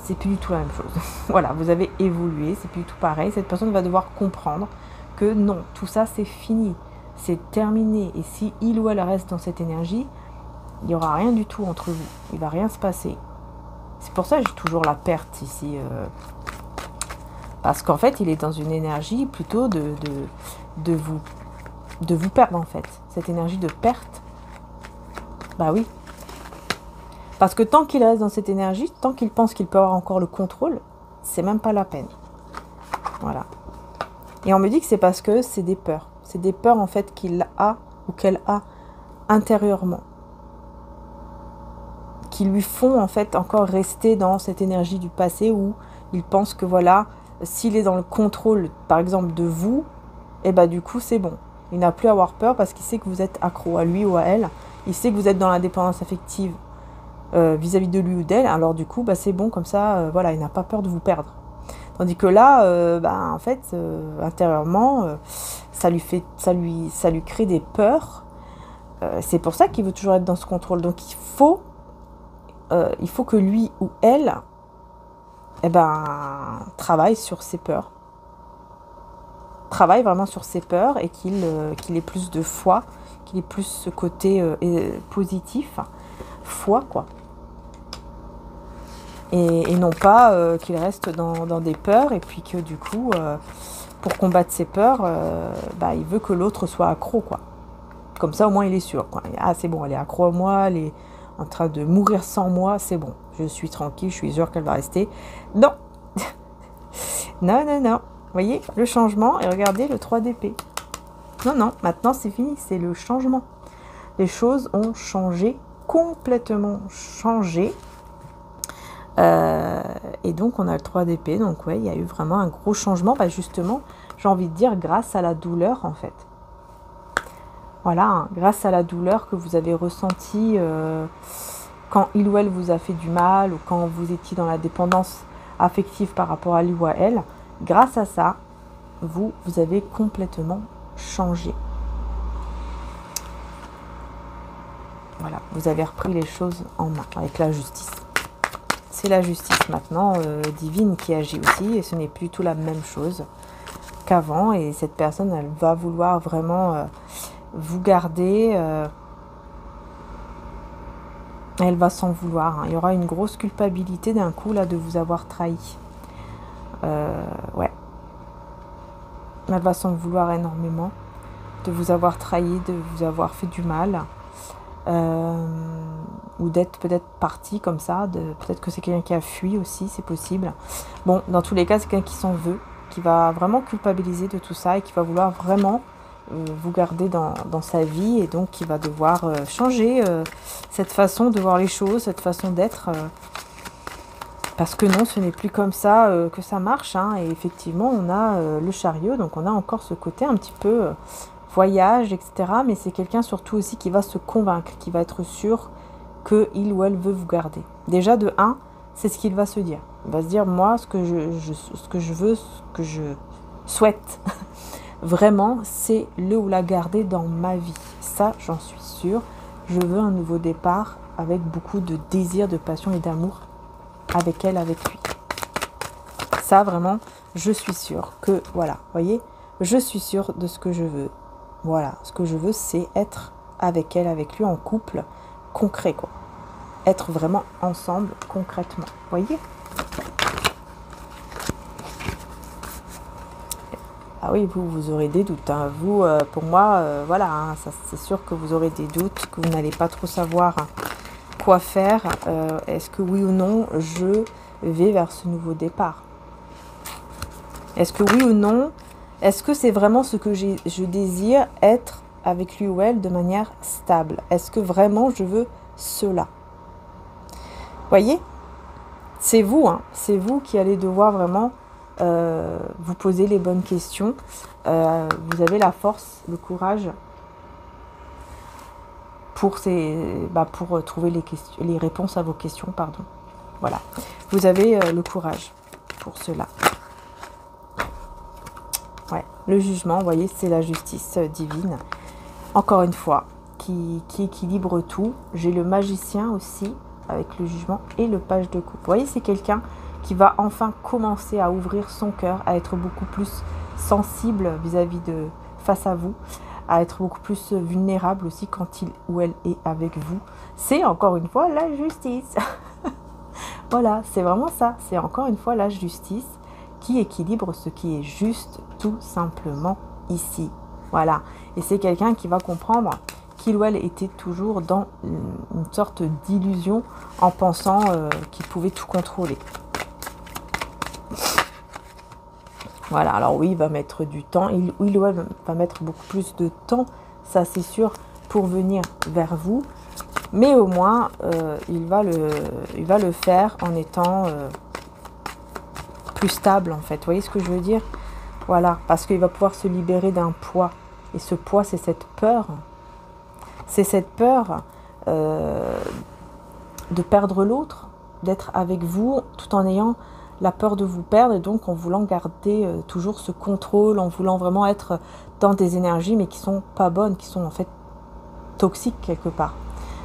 C'est plus du tout la même chose. Voilà, vous avez évolué, c'est plus du tout pareil. Cette personne va devoir comprendre que non, tout ça c'est fini, c'est terminé. Et si il ou elle reste dans cette énergie, il n'y aura rien du tout entre vous. Il ne va rien se passer. C'est pour ça que j'ai toujours la perte ici. Parce qu'en fait, il est dans une énergie plutôt de vous perdre, en fait. Cette énergie de perte. Bah oui. Parce que tant qu'il reste dans cette énergie, tant qu'il pense qu'il peut avoir encore le contrôle, c'est même pas la peine. Voilà. Et on me dit que c'est parce que c'est des peurs. C'est des peurs, en fait, qu'il a ou qu'elle a intérieurement. qui lui font en fait encore rester dans cette énergie du passé où il pense que voilà, s'il est dans le contrôle par exemple de vous, et bah du coup c'est bon. Il n'a plus à avoir peur parce qu'il sait que vous êtes accro à lui ou à elle. Il sait que vous êtes dans la dépendance affective vis-à-vis de lui ou d'elle. Alors du coup, bah, c'est bon comme ça, voilà, il n'a pas peur de vous perdre. Tandis que là, bah, en fait, intérieurement, ça lui crée des peurs. C'est pour ça qu'il veut toujours être dans ce contrôle. Donc il faut que lui ou elle, eh ben, travaille sur ses peurs. Travaille vraiment sur ses peurs et qu'il ait plus de foi, qu'il ait plus ce côté positif, foi quoi. Et non pas qu'il reste dans des peurs et puis que du coup, pour combattre ses peurs, bah, il veut que l'autre soit accro quoi. Comme ça au moins il est sûr quoi. Ah c'est bon, elle est accro à moi, elle est en train de mourir sans moi, c'est bon. Je suis tranquille, je suis sûre qu'elle va rester. Non. Non, non, non. Vous voyez, le changement, et regardez le 3 d'épée. Non, non, maintenant c'est fini, c'est le changement. Les choses ont changé, complètement changé. Et donc on a le 3 d'épée, donc ouais, il y a eu vraiment un gros changement. Bah, justement, j'ai envie de dire grâce à la douleur en fait. Voilà, hein, grâce à la douleur que vous avez ressentie quand il ou elle vous a fait du mal ou quand vous étiez dans la dépendance affective par rapport à lui ou à elle. Grâce à ça, vous avez complètement changé. Voilà, vous avez repris les choses en main avec la justice. C'est la justice maintenant divine qui agit aussi et ce n'est plus tout la même chose qu'avant. Et cette personne, elle va vouloir vraiment vous garder. Elle va s'en vouloir. Hein. Il y aura une grosse culpabilité d'un coup là de vous avoir trahi. Ouais. Elle va s'en vouloir énormément de vous avoir trahi, de vous avoir fait du mal. Ou d'être peut-être parti comme ça. Peut-être que c'est quelqu'un qui a fui aussi, c'est possible. Bon, dans tous les cas, c'est quelqu'un qui s'en veut, qui va vraiment culpabiliser de tout ça et qui va vouloir vraiment vous garder dans sa vie et donc qui va devoir changer cette façon de voir les choses, cette façon d'être. Parce que non, ce n'est plus comme ça que ça marche. Hein. Et effectivement, on a le chariot, donc on a encore ce côté un petit peu voyage, etc. Mais c'est quelqu'un surtout aussi qui va se convaincre, qui va être sûr qu'il ou elle veut vous garder. Déjà, de 1, c'est ce qu'il va se dire. Il va se dire, moi, ce que je veux, ce que je souhaite, vraiment, c'est le ou la garder dans ma vie. Ça, j'en suis sûre. Je veux un nouveau départ avec beaucoup de désir, de passion et d'amour avec elle, avec lui. Ça, vraiment, je suis sûre que, voilà, voyez, je suis sûre de ce que je veux. Voilà, ce que je veux, c'est être avec elle, avec lui, en couple, concret, quoi. Être vraiment ensemble, concrètement. Voyez ? Ah oui, vous aurez des doutes. Hein. Vous, pour moi, voilà, hein, c'est sûr que vous aurez des doutes, que vous n'allez pas trop savoir quoi faire. Est-ce que oui ou non, je vais vers ce nouveau départ? Est-ce que oui ou non, est-ce que c'est vraiment ce que je désire, être avec lui ou elle de manière stable? Est-ce que vraiment je veux cela? Voyez, c'est vous, hein, c'est vous qui allez devoir vraiment vous poser les bonnes questions. Vous avez la force, le courage pour trouver les réponses à vos questions, pardon. Voilà, vous avez le courage pour cela. Ouais, le jugement, vous voyez, c'est la justice divine. Encore une fois, qui équilibre tout. J'ai le magicien aussi, avec le jugement, et le page de coupe. Vous voyez, c'est quelqu'un qui va enfin commencer à ouvrir son cœur, à être beaucoup plus sensible vis-à-vis de face à vous, à être beaucoup plus vulnérable aussi quand il ou elle est avec vous. C'est encore une fois la justice. Voilà, c'est vraiment ça. C'est encore une fois la justice qui équilibre ce qui est juste tout simplement ici. Voilà. Et c'est quelqu'un qui va comprendre qu'il ou elle était toujours dans une sorte d'illusion en pensant qu'il pouvait tout contrôler. Voilà, alors oui, il va mettre du temps, il ou elle va mettre beaucoup plus de temps, ça c'est sûr, pour venir vers vous. Mais au moins, il va le faire en étant plus stable, en fait. Vous voyez ce que je veux dire? Voilà, parce qu'il va pouvoir se libérer d'un poids. Et ce poids, c'est cette peur. C'est cette peur de perdre l'autre, d'être avec vous, tout en ayant la peur de vous perdre, et donc en voulant garder toujours ce contrôle, en voulant vraiment être dans des énergies, mais qui sont pas bonnes, qui sont en fait toxiques quelque part.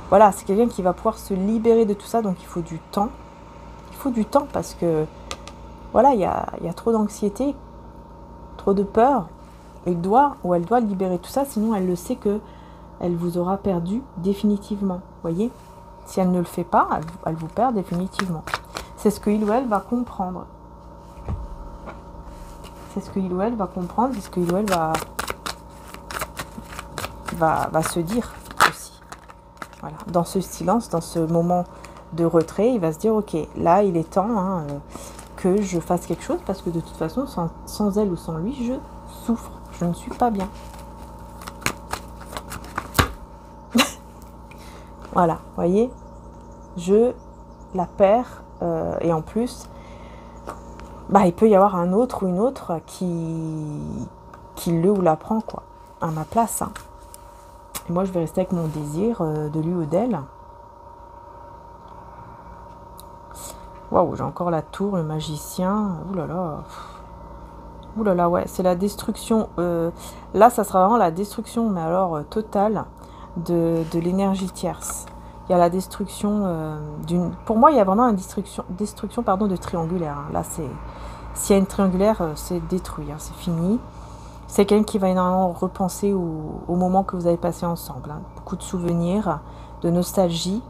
Voilà, c'est quelqu'un qui va pouvoir se libérer de tout ça, donc il faut du temps. Il faut du temps parce que, voilà, il y a trop d'anxiété, trop de peur. Elle doit libérer tout ça, sinon elle le sait que elle vous aura perdu définitivement. Voyez, si elle ne le fait pas, elle vous perd définitivement. C'est ce que il ou elle va comprendre. C'est ce que il ou elle va comprendre, c'est ce que il ou elle va se dire aussi. Voilà. Dans ce silence, dans ce moment de retrait, il va se dire, ok, là il est temps que je fasse quelque chose, parce que de toute façon, sans elle ou sans lui, je souffre, je ne suis pas bien. Voilà, vous voyez, je la perds, et en plus, il peut y avoir un autre ou une autre qui le ou la prend, quoi, à ma place. Hein. Et moi, je vais rester avec mon désir de lui ou d'elle. Waouh, j'ai encore la tour, le magicien. Ouh là là. Ouh là là, ouais, c'est la destruction. Là, ça sera vraiment la destruction, mais alors totale, de l'énergie tierce. Il y a la destruction d'une... Pour moi, il y a vraiment une destruction pardon, de triangulaire. Hein. Là, c'est... S'il y a une triangulaire, c'est détruit, hein, c'est fini. C'est quelqu'un qui va énormément repenser au moment que vous avez passé ensemble. Hein. Beaucoup de souvenirs, de nostalgie.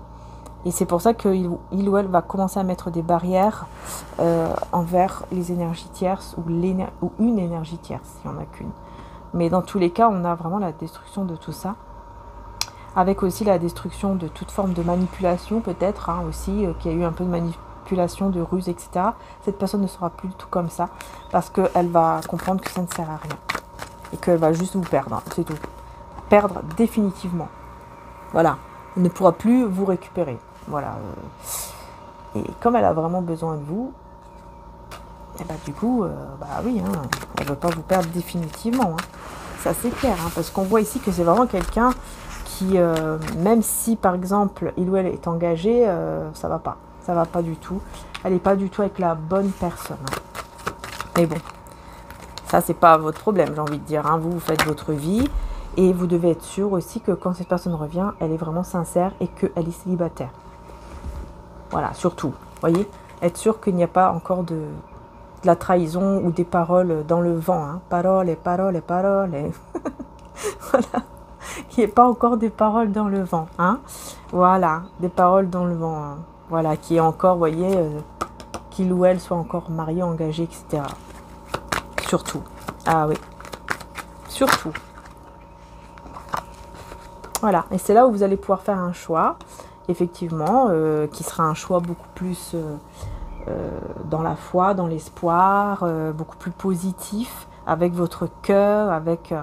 Et c'est pour ça qu'il ou elle va commencer à mettre des barrières envers les énergies tierces ou une énergie tierce, s'il n'y en a qu'une. Mais dans tous les cas, on a vraiment la destruction de tout ça. Avec aussi la destruction de toute forme de manipulation, peut-être, hein, aussi, qu'il y a eu un peu de manipulation, de ruse, etc. Cette personne ne sera plus du tout comme ça, parce qu'elle va comprendre que ça ne sert à rien. Et qu'elle va juste vous perdre, hein, c'est tout. Perdre définitivement. Voilà. Elle ne pourra plus vous récupérer. Voilà. Et comme elle a vraiment besoin de vous, et du coup, oui, hein, elle ne veut pas vous perdre définitivement. Hein. Ça, c'est clair, hein, parce qu'on voit ici que c'est vraiment quelqu'un qui, même si, par exemple, il ou elle est engagé, ça va pas. Ça va pas du tout. Elle n'est pas du tout avec la bonne personne. Hein. Mais bon, ça, c'est pas votre problème, j'ai envie de dire. Hein. Vous faites votre vie. Et vous devez être sûr aussi que quand cette personne revient, elle est vraiment sincère et qu'elle est célibataire. Voilà, surtout, voyez, être sûr qu'il n'y a pas encore de la trahison ou des paroles dans le vent. Hein. Paroles. Voilà, qu'il n'y ait pas encore des paroles dans le vent. Hein. Voilà, des paroles dans le vent. Hein. Voilà, qui est encore, voyez, qu'il ou elle soit encore marié, engagé, etc. Surtout. Ah oui, surtout. Voilà, et c'est là où vous allez pouvoir faire un choix, effectivement, qui sera un choix beaucoup plus dans la foi, dans l'espoir, beaucoup plus positif, avec votre cœur, avec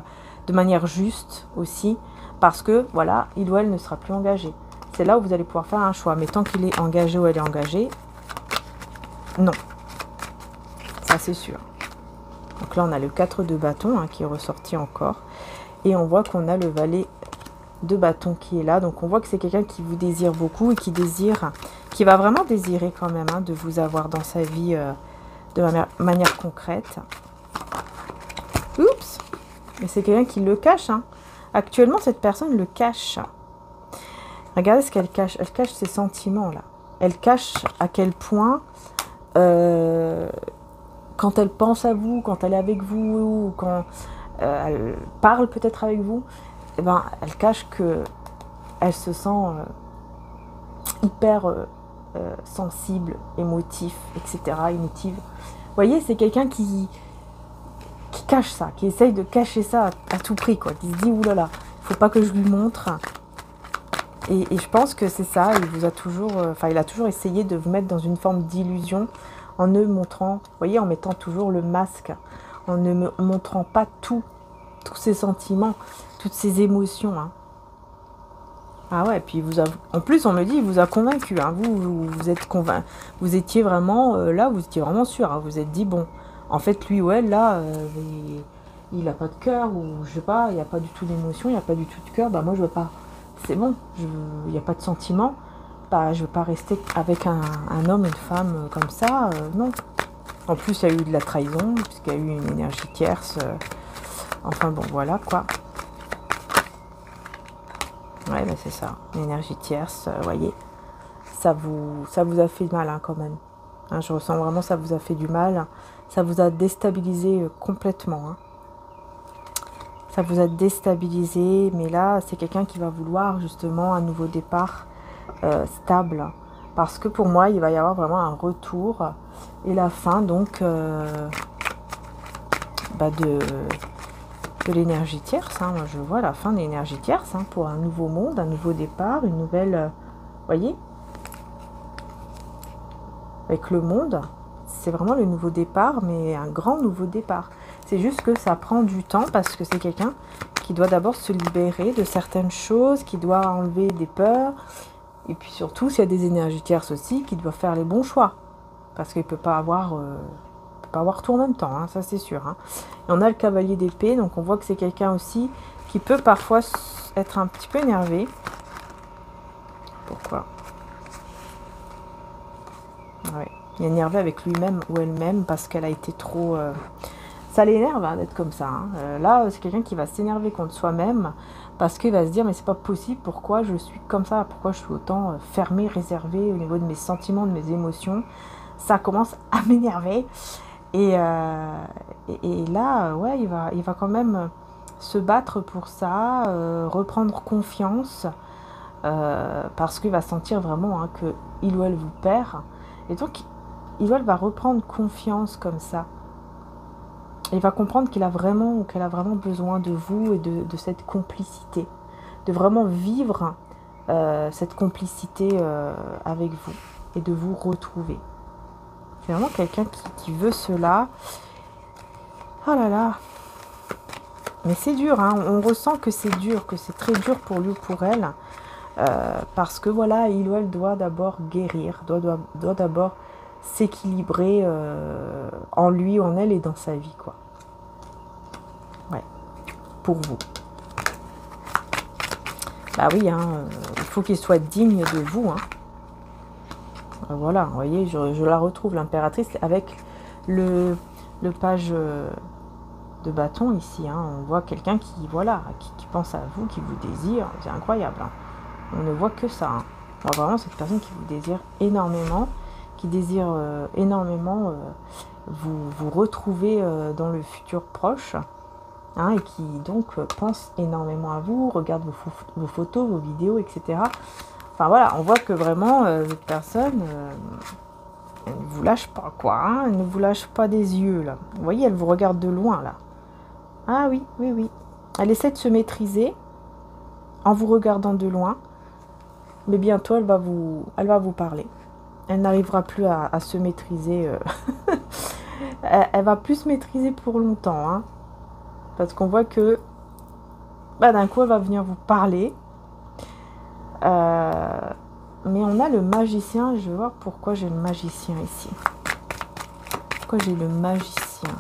de manière juste aussi, parce que, voilà, il ou elle ne sera plus engagé. C'est là où vous allez pouvoir faire un choix, mais tant qu'il est engagé ou elle est engagée, non. Ça, c'est sûr. Donc là, on a le 4 de bâton hein, qui est ressorti encore, et on voit qu'on a le valet de bâton qui est là, donc on voit que c'est quelqu'un qui vous désire beaucoup et qui va vraiment désirer quand même hein, de vous avoir dans sa vie de manière concrète. Oups, mais c'est quelqu'un qui le cache. Hein. Actuellement, cette personne le cache. Regardez ce qu'elle cache. Elle cache ses sentiments là. Elle cache à quel point quand elle pense à vous, quand elle est avec vous, quand elle parle peut-être avec vous. Eh ben, elle cache que elle se sent hyper sensible, émotif, etc., émotive. Vous voyez, c'est quelqu'un qui cache ça, qui essaye de cacher ça à tout prix, quoi. Qui se dit, oulala, il faut pas que je lui montre. Et je pense que c'est ça, il vous a toujours, il a toujours essayé de vous mettre dans une forme d'illusion en ne montrant, vous voyez, en mettant toujours le masque, en ne montrant pas tous ses sentiments, toutes ses émotions. Hein. Ah ouais, puis en plus on me dit, il vous a convaincu, hein. Vous êtes convaincu, vous étiez vraiment, là, vous étiez vraiment sûr, hein. Vous êtes dit, bon, en fait, lui ou elle, là, il a pas de cœur, ou je sais pas, il n'y a pas du tout d'émotion, il n'y a pas du tout de cœur, bah moi je veux pas, c'est bon, il n'y a pas de sentiment, bah je veux pas rester avec un homme, une femme comme ça, non. En plus, il y a eu de la trahison, puisqu'il y a eu une énergie tierce, enfin bon, voilà, quoi. Ouais, bah c'est ça, l'énergie tierce, voyez, ça vous a fait mal, hein, quand même. Hein, je ressens vraiment ça vous a fait du mal, ça vous a déstabilisé complètement, hein. Ça vous a déstabilisé, mais là, c'est quelqu'un qui va vouloir justement un nouveau départ stable. Parce que pour moi, il va y avoir vraiment un retour et la fin, donc, bah de l'énergie tierce. Hein. Moi, je vois la fin de l'énergie tierce, hein, pour un nouveau monde, un nouveau départ, une nouvelle... voyez, avec le monde, c'est vraiment le nouveau départ, mais un grand nouveau départ. C'est juste que ça prend du temps parce que c'est quelqu'un qui doit d'abord se libérer de certaines choses, qui doit enlever des peurs. Et puis surtout, s'il y a des énergies tierces aussi, qui doit faire les bons choix. Parce qu'il ne peut pas avoir tout en même temps, hein, ça c'est sûr. Hein. Et on a le cavalier d'épée, donc on voit que c'est quelqu'un aussi qui peut parfois être un petit peu énervé. Pourquoi ? Ouais. Il est énervé avec lui-même ou elle-même parce qu'elle a été trop... Ça l'énerve, hein, d'être comme ça. Hein. Là, c'est quelqu'un qui va s'énerver contre soi-même parce qu'il va se dire, mais c'est pas possible, pourquoi je suis comme ça, pourquoi je suis autant fermé, réservé au niveau de mes sentiments, de mes émotions. Ça commence à m'énerver. Et là, ouais, il va quand même se battre pour ça, reprendre confiance, parce qu'il va sentir vraiment, hein, que il ou elle vous perd. Et donc, il ou elle va reprendre confiance comme ça. Il va comprendre qu'il a vraiment ou qu'elle a vraiment besoin de vous et de cette complicité. De vraiment vivre cette complicité avec vous et de vous retrouver. C'est vraiment quelqu'un qui veut cela. Oh là là. Mais c'est dur, hein. On ressent que c'est dur, que c'est très dur pour lui ou pour elle. Parce que voilà, il ou elle doit d'abord guérir, doit d'abord s'équilibrer en lui, en elle et dans sa vie, quoi. Ouais, pour vous. Bah oui, hein, il faut qu'il soit digne de vous, hein. Voilà, vous voyez, je la retrouve, l'impératrice, avec le page de bâton ici. Hein. On voit quelqu'un qui, voilà, qui pense à vous, qui vous désire. C'est incroyable. Hein. On ne voit que ça. Hein. On voit vraiment cette personne qui vous désire énormément, qui désire énormément vous retrouver dans le futur proche. Hein, et qui donc pense énormément à vous, regarde vos photos, vos vidéos, etc. Enfin voilà, on voit que vraiment, cette personne, elle ne vous lâche pas, quoi. Hein, elle ne vous lâche pas des yeux, là. Vous voyez, elle vous regarde de loin, là. Ah oui, oui, oui. Elle essaie de se maîtriser en vous regardant de loin. Mais bientôt, elle va vous parler. Elle n'arrivera plus à se maîtriser. Elle va plus se maîtriser pour longtemps, hein. Parce qu'on voit que, bah, d'un coup, elle va venir vous parler. Mais on a le magicien. Je vais voir pourquoi j'ai le magicien ici. Pourquoi j'ai le magicien?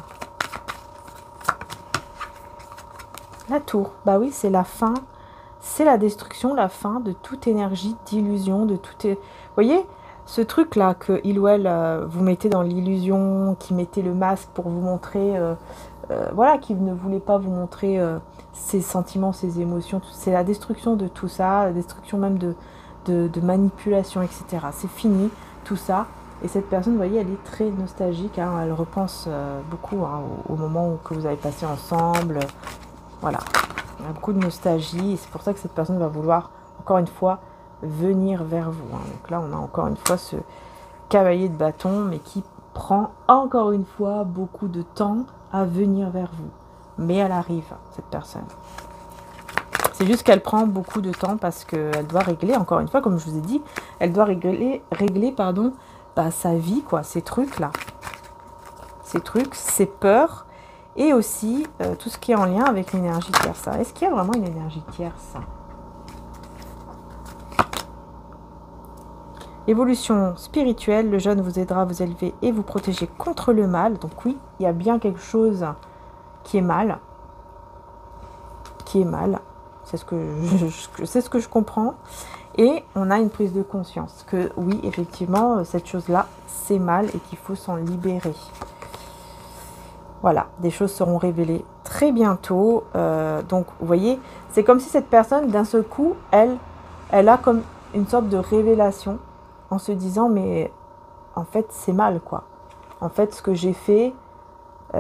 La tour. Bah oui, c'est la fin. C'est la destruction, la fin de toute énergie d'illusion, de tout. Vous voyez, ce truc-là que il ou elle vous mettez dans l'illusion, qui mettait le masque pour vous montrer... voilà, qui ne voulait pas vous montrer ses sentiments, ses émotions. C'est la destruction de tout ça, la destruction même de manipulation, etc. C'est fini, tout ça. Et cette personne, vous voyez, elle est très nostalgique. Hein, elle repense beaucoup, hein, au moment que vous avez passé ensemble. Voilà, il y a beaucoup de nostalgie. Et c'est pour ça que cette personne va vouloir, encore une fois, venir vers vous. Hein. Donc là, on a encore une fois ce cavalier de bâton, mais qui prend encore une fois beaucoup de temps à venir vers vous. Mais elle arrive, cette personne. C'est juste qu'elle prend beaucoup de temps parce qu'elle doit régler, encore une fois, comme je vous ai dit, elle doit régler pardon, bah, sa vie, quoi, ces trucs-là. Ces trucs, ces peurs, et aussi tout ce qui est en lien avec l'énergie tierce. Est-ce qu'il y a vraiment une énergie tierce? Évolution spirituelle, le jeûne vous aidera à vous élever et vous protéger contre le mal. Donc oui, il y a bien quelque chose qui est mal. Qui est mal. C'est ce que je comprends. Et on a une prise de conscience que oui, effectivement, cette chose-là, c'est mal et qu'il faut s'en libérer. Voilà, des choses seront révélées très bientôt. Donc, vous voyez, c'est comme si cette personne, d'un seul coup, elle a comme une sorte de révélation en se disant, mais en fait, c'est mal, quoi. En fait, ce que j'ai fait, ou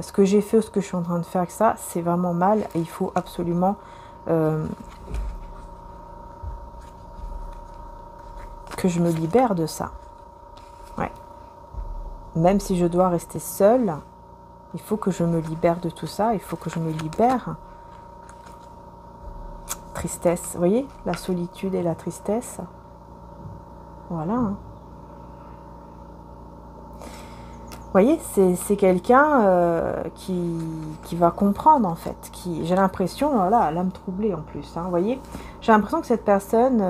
ce que je suis en train de faire avec ça, c'est vraiment mal et il faut absolument que je me libère de ça. Ouais. Même si je dois rester seule, il faut que je me libère de tout ça, il faut que je me libère. Tristesse, vous voyez, la solitude et la tristesse. Voilà. Hein. Vous voyez, c'est quelqu'un qui va comprendre en fait. J'ai l'impression, voilà, l'âme troublée en plus. Hein, vous voyez, j'ai l'impression que cette personne,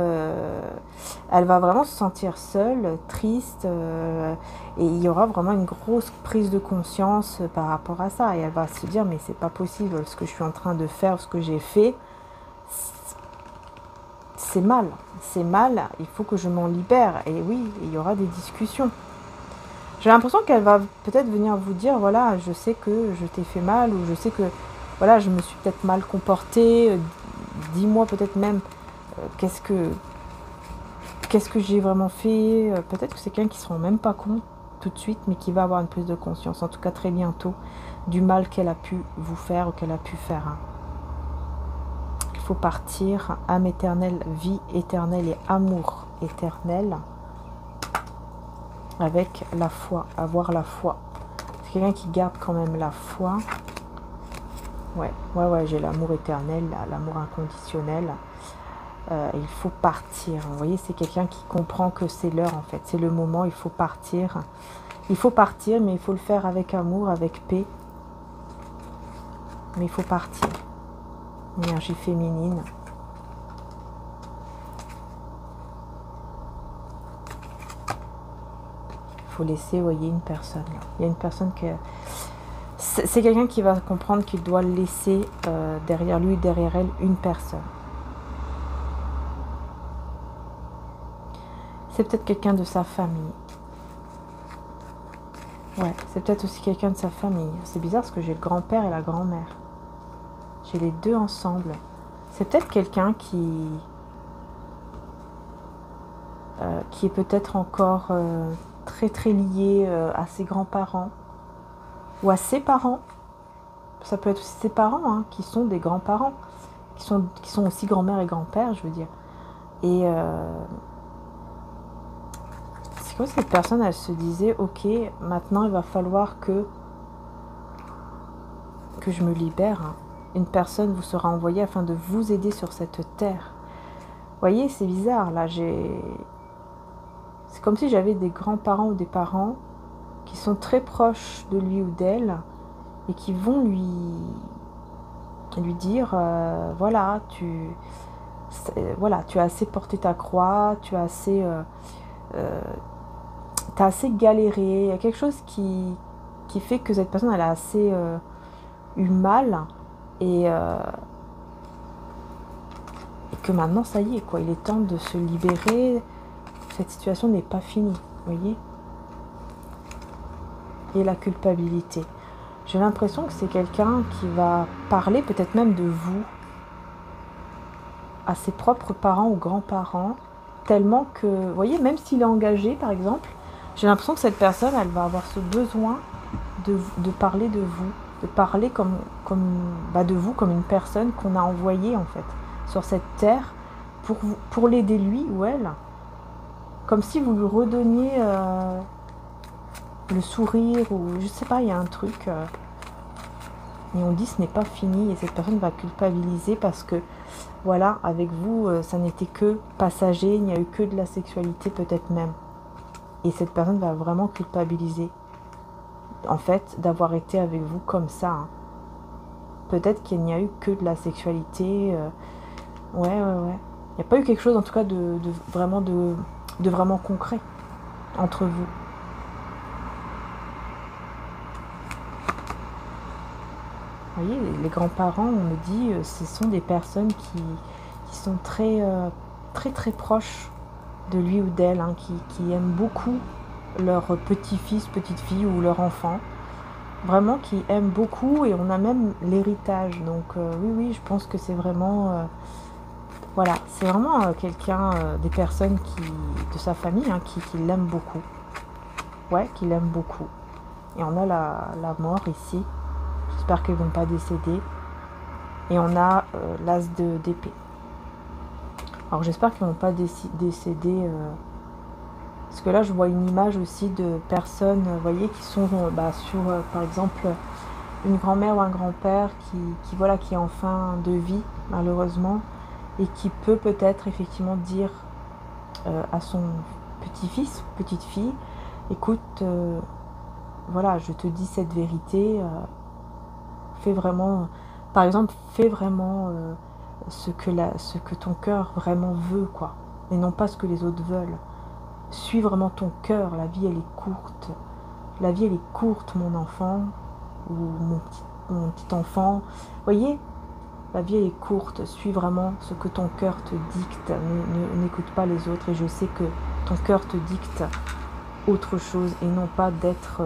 elle va vraiment se sentir seule, triste, et il y aura vraiment une grosse prise de conscience par rapport à ça. Et elle va se dire, mais c'est pas possible, ce que je suis en train de faire, ce que j'ai fait, c'est mal. C'est mal, il faut que je m'en libère. Et oui, il y aura des discussions. J'ai l'impression qu'elle va peut-être venir vous dire, voilà, je sais que je t'ai fait mal, ou je sais que, voilà, je me suis peut-être mal comportée, dis-moi peut-être même, qu'est-ce que j'ai vraiment fait, peut-être que c'est quelqu'un qui ne se rend même pas compte tout de suite, mais qui va avoir une prise de conscience, en tout cas très bientôt, du mal qu'elle a pu vous faire, ou qu'elle a pu faire. Hein. Il faut partir, âme éternelle, vie éternelle et amour éternel. Avec la foi, avoir la foi. C'est quelqu'un qui garde quand même la foi. Ouais, j'ai l'amour éternel, l'amour inconditionnel. Il faut partir. Vous voyez, c'est quelqu'un qui comprend que c'est l'heure en fait. C'est le moment, il faut partir. Il faut partir, mais il faut le faire avec amour, avec paix. Mais il faut partir. Énergie féminine. Laisser, vous voyez, une personne là. Il y a une personne que c'est quelqu'un qui va comprendre qu'il doit laisser derrière lui, derrière elle, une personne. C'est peut-être quelqu'un de sa famille. Ouais, c'est peut-être aussi quelqu'un de sa famille. C'est bizarre parce que j'ai le grand-père et la grand-mère. J'ai les deux ensemble. C'est peut-être quelqu'un qui est peut-être encore très lié à ses grands-parents ou à ses parents. Ça peut être aussi ses parents hein, qui sont des grands-parents, qui sont aussi grand-mère et grand-père, je veux dire. Et c'est comme si cette personne, elle se disait, ok, maintenant il va falloir que je me libère. Hein. Une personne vous sera envoyée afin de vous aider sur cette terre. Vous voyez, c'est bizarre, là, c'est comme si j'avais des grands-parents ou des parents qui sont très proches de lui ou d'elle et qui vont lui dire voilà, tu as assez porté ta croix, tu as assez t'as assez galéré. Il y a quelque chose qui fait que cette personne elle a assez eu mal et que maintenant ça y est quoi, il est temps de se libérer. Cette situation n'est pas finie, vous voyez. Et la culpabilité. J'ai l'impression que c'est quelqu'un qui va parler peut-être même de vous à ses propres parents ou grands-parents, tellement que, vous voyez, même s'il est engagé par exemple, j'ai l'impression que cette personne, elle va avoir ce besoin de parler de vous, de parler de vous comme une personne qu'on a envoyée en fait sur cette terre pour l'aider lui ou elle. Comme si vous lui redonniez le sourire ou je sais pas, il y a un truc. Et on dit ce n'est pas fini et cette personne va culpabiliser parce que voilà, avec vous, ça n'était que passager, il n'y a eu que de la sexualité peut-être même. Et cette personne va vraiment culpabiliser en fait d'avoir été avec vous comme ça. Hein. Peut-être qu'il n'y a eu que de la sexualité. Ouais. Il n'y a pas eu quelque chose en tout cas de vraiment de vraiment concret entre vous. Vous voyez, les grands-parents, on me dit, ce sont des personnes qui sont très, très, très proches de lui ou d'elle, hein, qui aiment beaucoup leur petit-fils, petite-fille ou leur enfant. Vraiment, qui aiment beaucoup, et on a même l'héritage. Donc oui, oui, je pense que c'est vraiment... voilà, c'est vraiment quelqu'un, des personnes de sa famille, hein, qui l'aiment beaucoup. Ouais, qui l'aiment beaucoup. Et on a la mort ici. J'espère qu'ils ne vont pas décéder. Et on a l'as d'épée. Alors j'espère qu'ils ne vont pas décéder. Parce que là, je vois une image aussi de personnes, vous voyez, qui sont sur, par exemple, une grand-mère ou un grand-père voilà, qui est en fin de vie, malheureusement, et qui peut peut-être effectivement dire à son petit-fils, petite-fille, écoute, voilà, je te dis cette vérité, fais vraiment, par exemple, fais vraiment ce que ton cœur vraiment veut, quoi, et non pas ce que les autres veulent. Suis vraiment ton cœur, la vie elle est courte. La vie elle est courte, mon enfant, ou mon petit enfant. Voyez, la vie elle est courte, suis vraiment ce que ton cœur te dicte. N'écoute pas les autres, et je sais que ton cœur te dicte autre chose, et non pas d'être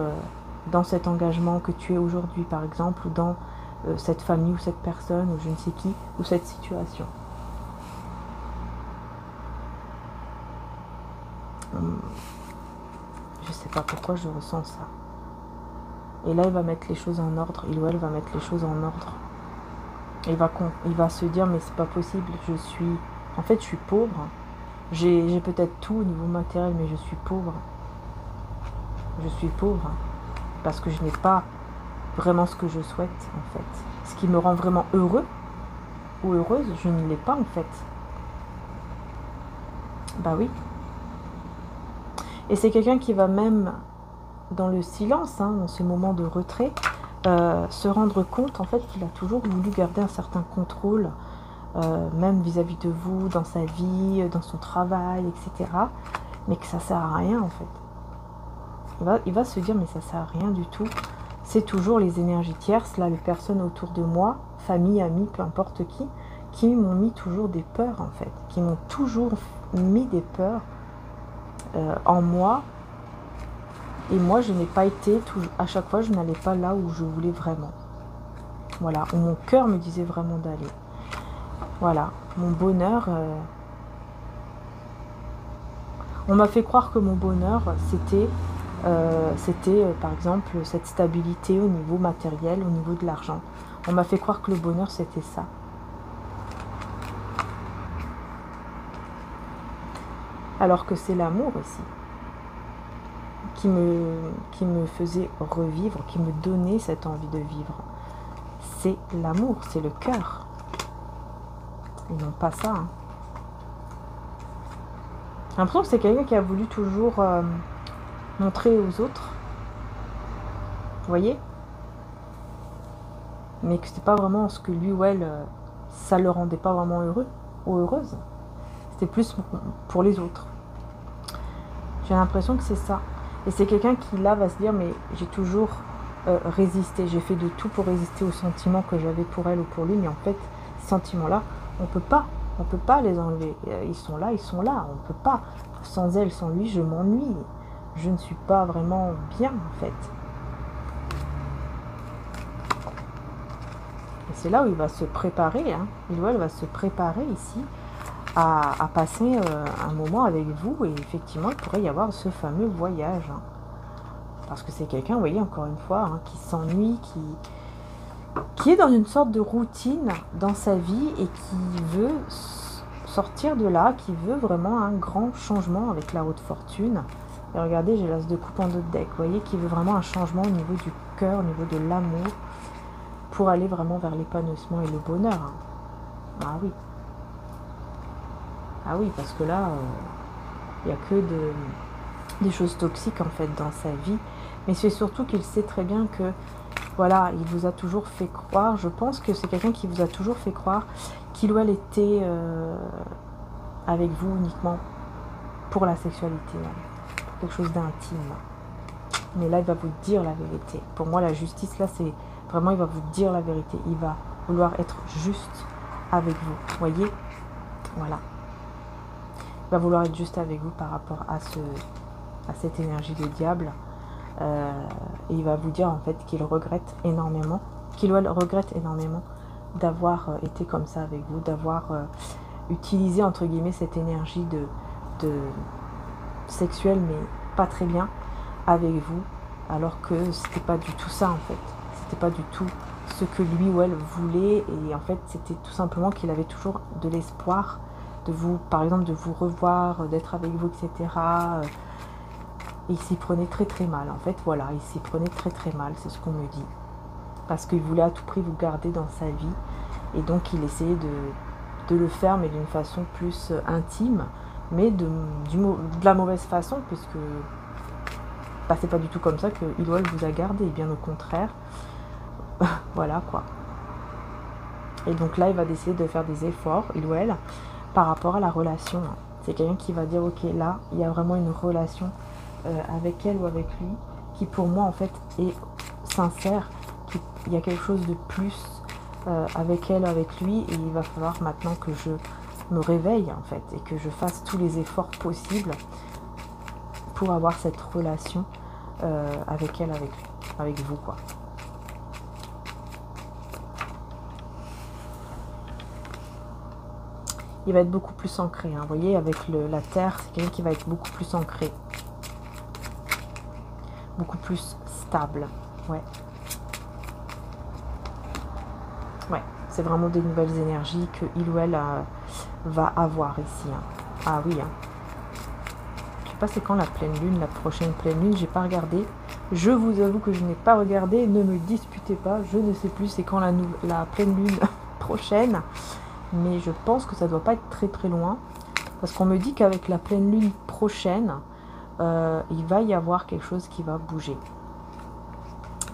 dans cet engagement que tu es aujourd'hui, par exemple, ou dans cette famille, ou cette personne, ou je ne sais qui, ou cette situation. Je sais pas pourquoi je ressens ça. Et là, il va mettre les choses en ordre. Il ou elle va mettre les choses en ordre. Il va se dire, mais c'est pas possible. En fait, je suis pauvre. J'ai peut-être tout au niveau matériel, mais je suis pauvre. Je suis pauvre parce que je n'ai pas vraiment ce que je souhaite, en fait. Ce qui me rend vraiment heureux ou heureuse, je ne l'ai pas, en fait. Bah oui. Et c'est quelqu'un qui va même, dans le silence, hein, dans ce moment de retrait, se rendre compte, en fait, qu'il a toujours voulu garder un certain contrôle, même vis-à-vis de vous, dans sa vie, dans son travail, etc. Mais que ça sert à rien, en fait. Il va se dire, mais ça sert à rien du tout. C'est toujours les énergies tierces, là, les personnes autour de moi, famille, amis, peu importe qui m'ont mis toujours des peurs, en fait. Qui m'ont toujours mis des peurs en moi, et moi je n'ai pas été à chaque fois, je n'allais pas là où je voulais vraiment, voilà, où mon cœur me disait vraiment d'aller. Voilà, mon bonheur, on m'a fait croire que mon bonheur c'était par exemple cette stabilité au niveau matériel, au niveau de l'argent. On m'a fait croire que le bonheur c'était ça. Alors que c'est l'amour aussi qui me faisait revivre, qui me donnait cette envie de vivre. C'est l'amour, c'est le cœur. Et non pas ça. Hein. J'ai l'impression que c'est quelqu'un qui a voulu toujours montrer aux autres. Vous voyez? Mais que c'était pas vraiment ce que lui ou elle, ça le rendait pas vraiment heureux ou heureuse. C'était plus pour les autres. J'ai l'impression que c'est ça. Et c'est quelqu'un qui là va se dire, mais j'ai toujours résisté, j'ai fait de tout pour résister aux sentiments que j'avais pour elle ou pour lui, mais en fait, ces sentiments-là, on peut pas les enlever. Ils sont là, on peut pas. Sans elle, sans lui, je m'ennuie. Je ne suis pas vraiment bien, en fait. Et c'est là où il va se préparer, hein. Il ou elle va se préparer ici à passer un moment avec vous, et effectivement il pourrait y avoir ce fameux voyage, hein. Parce que c'est quelqu'un, vous voyez, encore une fois, hein, qui s'ennuie, qui est dans une sorte de routine dans sa vie, et qui veut sortir de là, qui veut vraiment un grand changement avec la haute fortune. Et regardez, j'ai l'as de coupe en deux de deck, vous voyez, qui veut vraiment un changement au niveau du cœur, au niveau de l'amour, pour aller vraiment vers l'épanouissement et le bonheur, hein. Ah oui. Ah oui, parce que là, il n'y a que des choses toxiques, en fait, dans sa vie. Mais c'est surtout qu'il sait très bien que, voilà, il vous a toujours fait croire, je pense que c'est quelqu'un qui vous a toujours fait croire qu'il ou elle était avec vous uniquement. pour la sexualité, pour quelque chose d'intime. Mais là, il va vous dire la vérité. Pour moi, la justice, là, c'est vraiment, il va vous dire la vérité. Il va vouloir être juste avec vous. Vous voyez? Voilà. Il va vouloir être juste avec vous par rapport à cette énergie de diable. Et il va vous dire, en fait, qu'il regrette énormément, regrette énormément d'avoir été comme ça avec vous, d'avoir utilisé, entre guillemets, cette énergie de sexuelle, mais pas très bien, avec vous, alors que c'était pas du tout ça, en fait. C'était pas du tout ce que lui ou elle voulait, et en fait, c'était tout simplement qu'il avait toujours de l'espoir de vous, par exemple, de vous revoir, d'être avec vous, etc. Et il s'y prenait très très mal, en fait, voilà, il s'y prenait très très mal, c'est ce qu'on me dit. Parce qu'il voulait à tout prix vous garder dans sa vie, et donc il essayait de le faire, mais d'une façon plus intime, mais de la mauvaise façon, puisque bah, c'est pas du tout comme ça que il ou elle vous a gardé, bien au contraire. Voilà quoi. Et donc là, il va décider de faire des efforts, il ou elle, par rapport à la relation. C'est quelqu'un qui va dire, ok, là, il y a vraiment une relation avec elle ou avec lui, qui pour moi, en fait, est sincère, il y a quelque chose de plus avec elle ou avec lui, et il va falloir maintenant que je me réveille, en fait, et que je fasse tous les efforts possibles pour avoir cette relation avec elle, avec vous, quoi. Il va être beaucoup plus ancré, hein. Vous voyez, avec la terre, c'est quelqu'un qui va être beaucoup plus ancré. Beaucoup plus stable, ouais. Ouais, c'est vraiment des nouvelles énergies que il ou elle va avoir ici, hein. Ah oui, hein. Je sais pas c'est quand la pleine lune, la prochaine pleine lune, j'ai pas regardé. Je vous avoue que je n'ai pas regardé, ne me disputez pas, je ne sais plus c'est quand la pleine lune prochaine. Mais je pense que ça doit pas être très très loin, parce qu'on me dit qu'avec la pleine lune prochaine, il va y avoir quelque chose qui va bouger.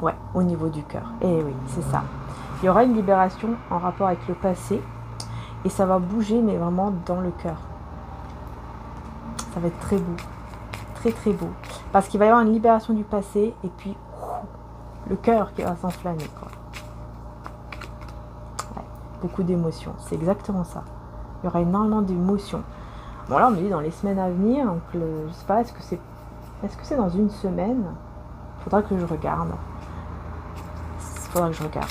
Ouais, au niveau du cœur. Et oui, c'est ça. Il y aura une libération en rapport avec le passé, et ça va bouger, mais vraiment dans le cœur. Ça va être très beau, très très beau, parce qu'il va y avoir une libération du passé, et puis le cœur qui va s'enflammer, quoi. Beaucoup d'émotions, c'est exactement ça. Il y aura énormément d'émotions. Bon là on me dit dans les semaines à venir, donc je sais pas, est-ce que c'est dans une semaine? Faudra que je regarde. Faudra que je regarde.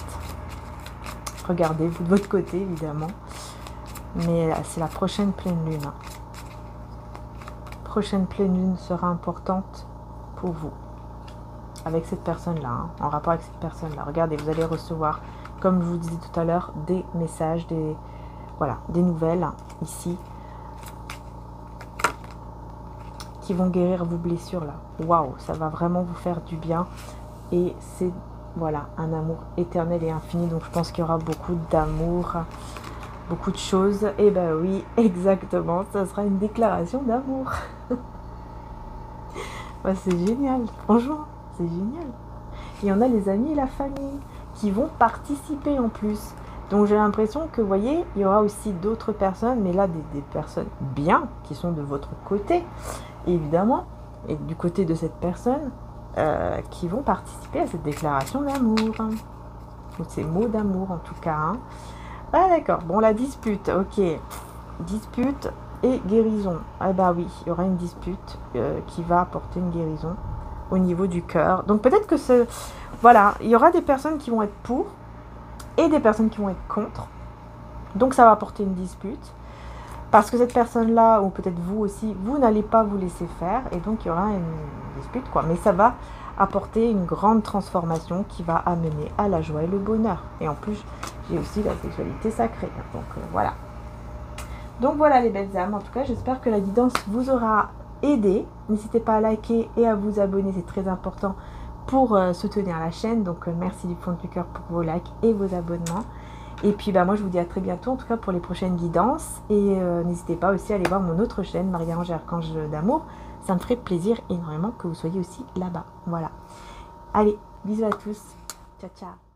Regardez, vous de votre côté évidemment. Mais c'est la prochaine pleine lune. Prochaine pleine lune sera importante pour vous. Avec cette personne-là, hein, en rapport avec cette personne-là. Regardez, vous allez recevoir, comme je vous disais tout à l'heure, des messages, des nouvelles ici qui vont guérir vos blessures là. Waouh, ça va vraiment vous faire du bien, et c'est voilà un amour éternel et infini. Donc je pense qu'il y aura beaucoup d'amour, beaucoup de choses. Et ben oui, exactement, ça sera une déclaration d'amour. Bah, c'est génial, franchement, c'est génial. Il y en a les amis et la famille qui vont participer en plus. Donc j'ai l'impression que, vous voyez, il y aura aussi d'autres personnes, mais là des personnes bien, qui sont de votre côté, évidemment, et du côté de cette personne, qui vont participer à cette déclaration d'amour. Ou ces mots d'amour en tout cas. Hein. Ah d'accord, bon la dispute, ok. Dispute et guérison. Ah bah oui, il y aura une dispute qui va apporter une guérison au niveau du cœur. Donc peut-être que voilà, il y aura des personnes qui vont être pour et des personnes qui vont être contre. Donc ça va apporter une dispute. Parce que cette personne-là, ou peut-être vous aussi, vous n'allez pas vous laisser faire. Et donc il y aura une dispute, quoi. Mais ça va apporter une grande transformation qui va amener à la joie et le bonheur. Et en plus, j'ai aussi la sexualité sacrée. Donc voilà. Donc voilà les belles âmes. En tout cas, j'espère que la guidance vous aura aidé. N'hésitez pas à liker et à vous abonner. C'est très important pour soutenir la chaîne. Donc merci du fond du cœur pour vos likes et vos abonnements. Et puis bah, moi je vous dis à très bientôt en tout cas pour les prochaines guidances. Et n'hésitez pas aussi à aller voir mon autre chaîne, Marie-Ange et Archange d'amour. Ça me ferait plaisir énormément que vous soyez aussi là-bas. Voilà. Allez, bisous à tous. Ciao, ciao.